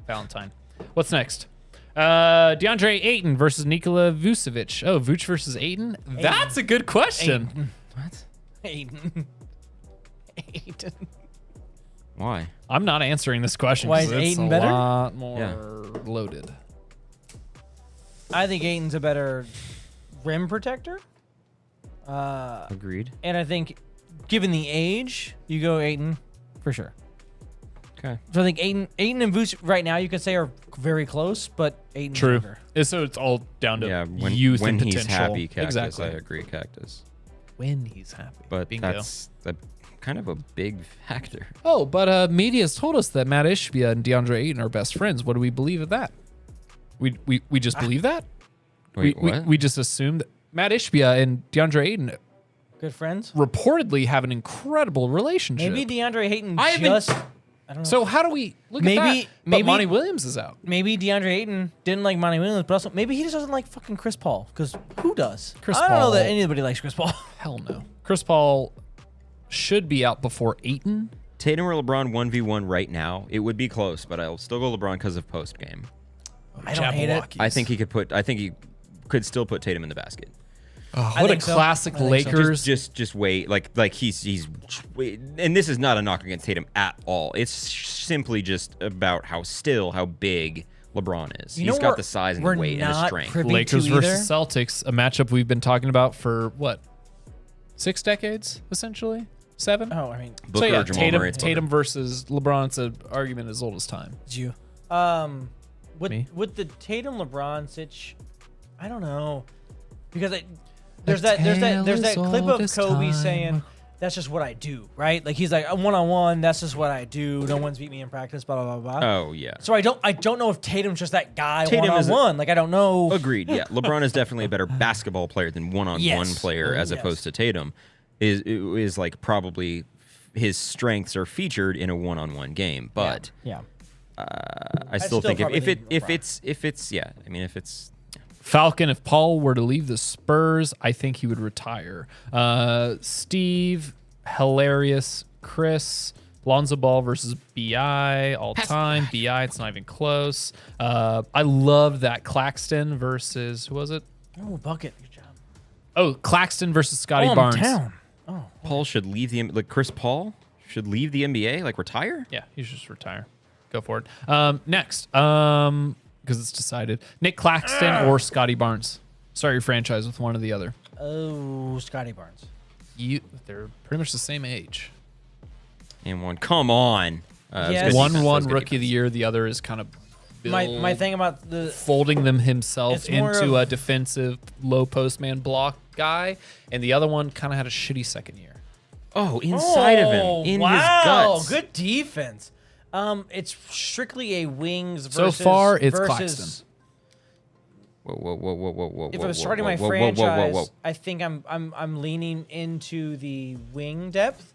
Valentine. What's next? DeAndre Ayton versus Nikola Vucevic. Oh, Vuce versus Ayton? That's a good question. What? Aiden. Aiden. Why? I'm not answering this question. Why 'cause is it's Ayton a better? lot more Yeah. loaded. I think Aiton's a better rim protector. Agreed. And I think, given the age, you go Ayton for sure. Okay. So I think Ayton and Vuce right now you could say are very close, but Ayton's True. better. So it's all down to Yeah, when, youth when and he's potential. happy, Cactus, Exactly. I agree, Cactus. When he's happy. But Bingo. that's kind of a big factor. Oh, but media's told us that Matt Ishbia and DeAndre Ayton are best friends. What do we believe of that? We just believe that? Wait, what? We just assume that Matt Ishbia and DeAndre Ayton Good friends. reportedly have an incredible relationship. Maybe DeAndre Ayton I haven't- just. I don't know. So how do we look Maybe- at that? But maybe- Monty Williams is out. Maybe DeAndre Ayton didn't like Monty Williams, but also maybe he just doesn't like fucking Chris Paul. Because who does? Chris I don't know Paul- that anybody likes Chris Paul. Hell no. Chris Paul should be out before Ayton. Tatum or LeBron 1v1 right now, it would be close, but I'll still go LeBron because of post game. I don't hate it. I think he could still put Tatum in the basket. Oh, I what a think so. classic I think so. Lakers. Just wait, like he's and this is not a knock against Tatum at all. It's simply just about how big LeBron is. You know He's got what the size and we're the weight and the not strength. privy Lakers to versus either. Celtics, a matchup we've been talking about for what? 6 decades, essentially? 7? Oh, I mean, Booker so yeah, or Jamal Murray, it's Tatum versus LeBron. It's an argument as old as time. it's you. Me? With the Tatum LeBron sitch, I don't know, because there's that clip of Kobe saying, "That's just what I do," right? Like he's like, "1-on-1, that's just what I do. No one's beat me in practice." Blah blah blah blah. Oh yeah. So I don't know if Tatum's just that guy Tatum is a- 1-on-1. Like I don't know. Agreed. Yeah, LeBron is definitely a better basketball player than one-on-one Yes. player, as Yes. opposed to Tatum. Is like probably his strengths are featured in a one-on-one game, but Yeah. I still think probably if need it's yeah, I mean if it's Falcon, if Paul were to leave the Spurs, I think he would retire. Steve, hilarious. Chris, Lonzo Ball versus BI all time. BI, it's not even close. I loved that Claxton versus, who was it? Oh, bucket. Good job. Oh, Claxton versus Scotty I'm Barnes. down. Paul should leave the like Chris Paul should leave the NBA, like retire. Yeah, he should just retire. Go for it. Next, because it's decided. Nick Claxton or Scotty Barnes. Start your franchise with one or the other. Oh, Scotty Barnes. They're pretty much the same age. And one, come on. Yes. One defense. won That was good rookie of the defense. year. The other is kind of My thing about the folding them himself It's more into of- a defensive low post man block guy, and the other one kind of had a shitty second year. Oh, inside of him, in his guts. Good defense. It's strictly a wings So versus. far, it's versus, Claxton. Whoa. If I was starting my franchise, I think I'm leaning into the wing depth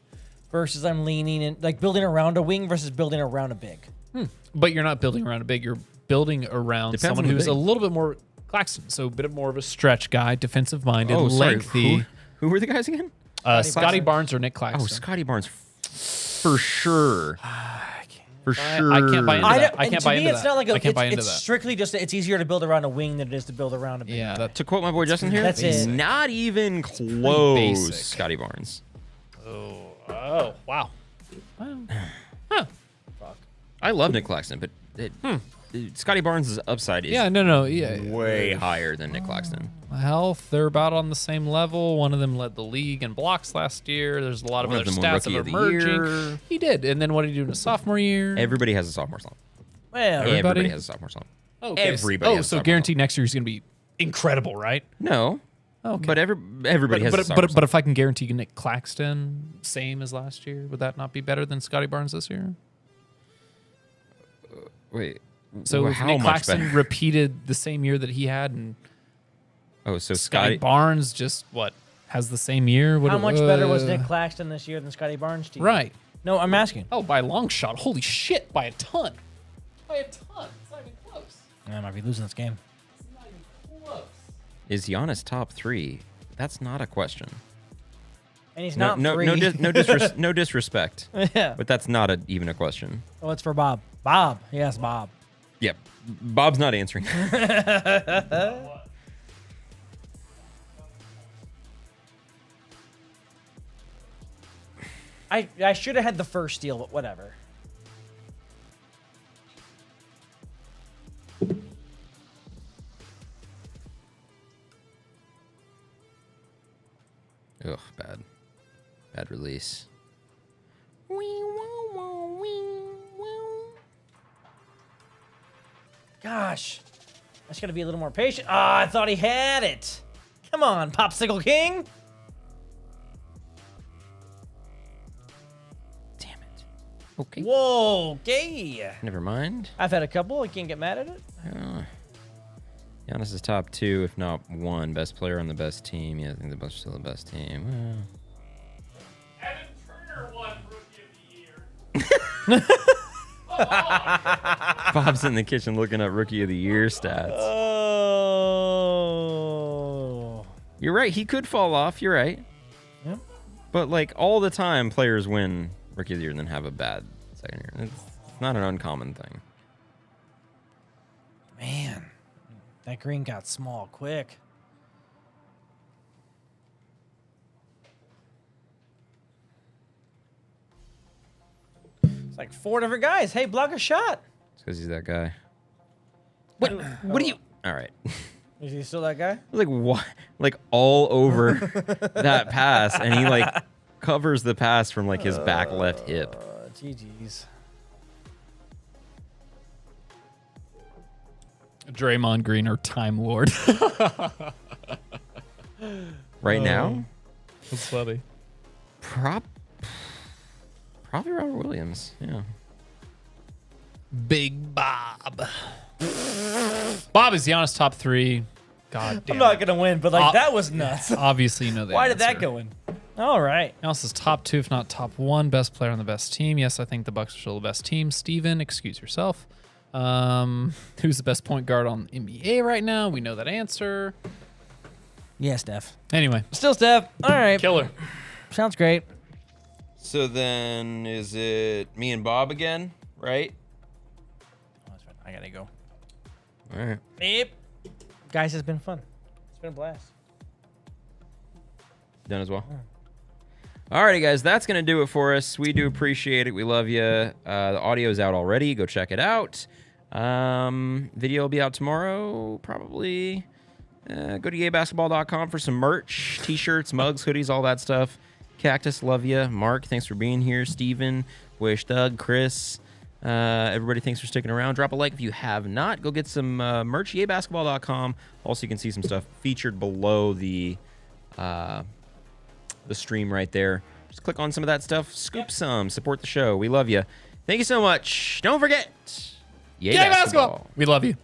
versus I'm leaning in, like building around a wing versus building around a big. But you're not building around a big. You're building around Depends someone on the who's big. a little bit more Claxton, so a bit more of a stretch guy, defensive-minded, Oh, sorry. lengthy. Who were the guys again? Scotty Barnes or Nick Claxton. Oh, Scotty Barnes, for sure. For sure. I can't buy into that. I and can't to buy me, into it's that. not like I can't buy into it's that. strictly just it's easier to build around a wing than it is to build around a big. Yeah, guy. that To quote my boy Justin here, That's it. not even close. basic. Scotty Barnes. Oh, wow. I love Nick Claxton, but Scotty Barnes' upside is Yeah, no, yeah. way higher than Nick Claxton. Health, they're about on the same level. One of them led the league in blocks last year. There's a lot of One other of them won stats Rookie that of are the emerging. Year. He did. And then what did he do in his sophomore year? Everybody has a sophomore slump. Well, Everybody has a sophomore slump. Okay. everybody Oh, has so sophomore guaranteed next year is going to be incredible, right? No. Okay. But everybody has a sophomore but slump. if I can guarantee Nick Claxton same as last year, would that not be better than Scotty Barnes this year? Wait. So if how Nick much Claxton better? repeated the same year that he had, and Oh, so Scotty Scotty. Barnes just has the same year? What how much better was uh, Nick Claxton this year than Scotty Barnes to you? Right. No, I'm asking. Oh, by a long shot. Holy shit! By a ton. By a ton. It's not even close. I might be losing this game. It's not even close. Is Giannis top 3? That's not a question. And he's No, not no, free. no disrespect. Yeah. But that's not even a question. Oh, it's for Bob. Bob. Yes, Bob. Yep. Bob's not answering. I should have had the first steal, but whatever. Ugh, bad. Bad release. Gosh. I just gotta be a little more patient. Ah, I thought he had it. Come on, Popsicle King. Damn it. Okay. Whoa, okay. Never mind. I've had a couple. I can't get mad at it. Giannis is top 2, if not 1. Best player on the best team. Yeah, I think the Bucks are still the best team. Evan Turner won Rookie of the Year. Bob's in the kitchen looking up Rookie of the Year stats. Oh. You're right. He could fall off. You're right. Yep. But, like, all the time, players win Rookie of the Year and then have a bad second year. It's not an uncommon thing. Man, that green got small quick. It's like 4 different guys. Hey, block a shot. It's because he's that guy. What do you... All right. Is he still that guy? Like, what? Like, all over that pass, and he, like, covers the pass from, like, his back left hip. GG's. Draymond Green or Time Lord. Right now? That's funny. Probably Robert Williams. Yeah. Big Bob. Bob is Giannis top 3. God damn. I'm not gonna win, but like Uh, that was nuts. Obviously, you know that. Why did that go in? All right. Giannis is top 2, if not top 1. Best player on the best team. Yes, I think the Bucks are still the best team. Steven, excuse yourself. Who's the best point guard on the NBA right now? We know that answer. Yeah, Steph. Anyway, Still Steph. All right. killer. Sounds great. So then, is it me and Bob again, right? Oh, that's fine. I gotta go. All right. Yep. Guys, it's been fun. It's been a blast. Done as well. Alrighty, guys, that's gonna do it for us. We do appreciate it. We love you. The audio's out already. Go check it out. Video will be out tomorrow, probably. Go to yaybasketball.com for some merch, t-shirts, mugs, hoodies, all that stuff. Cactus, love you. Mark, thanks for being here. Steven, Wish, Doug, Chris, everybody, thanks for sticking around. Drop a like if you have not. Go get some merch, yaybasketball.com. Also, you can see some stuff featured below the stream right there. Just click on some of that stuff. Scoop some. Support the show. We love you. Thank you so much. Don't forget, Yay Yay, basketball. basketball. We love you.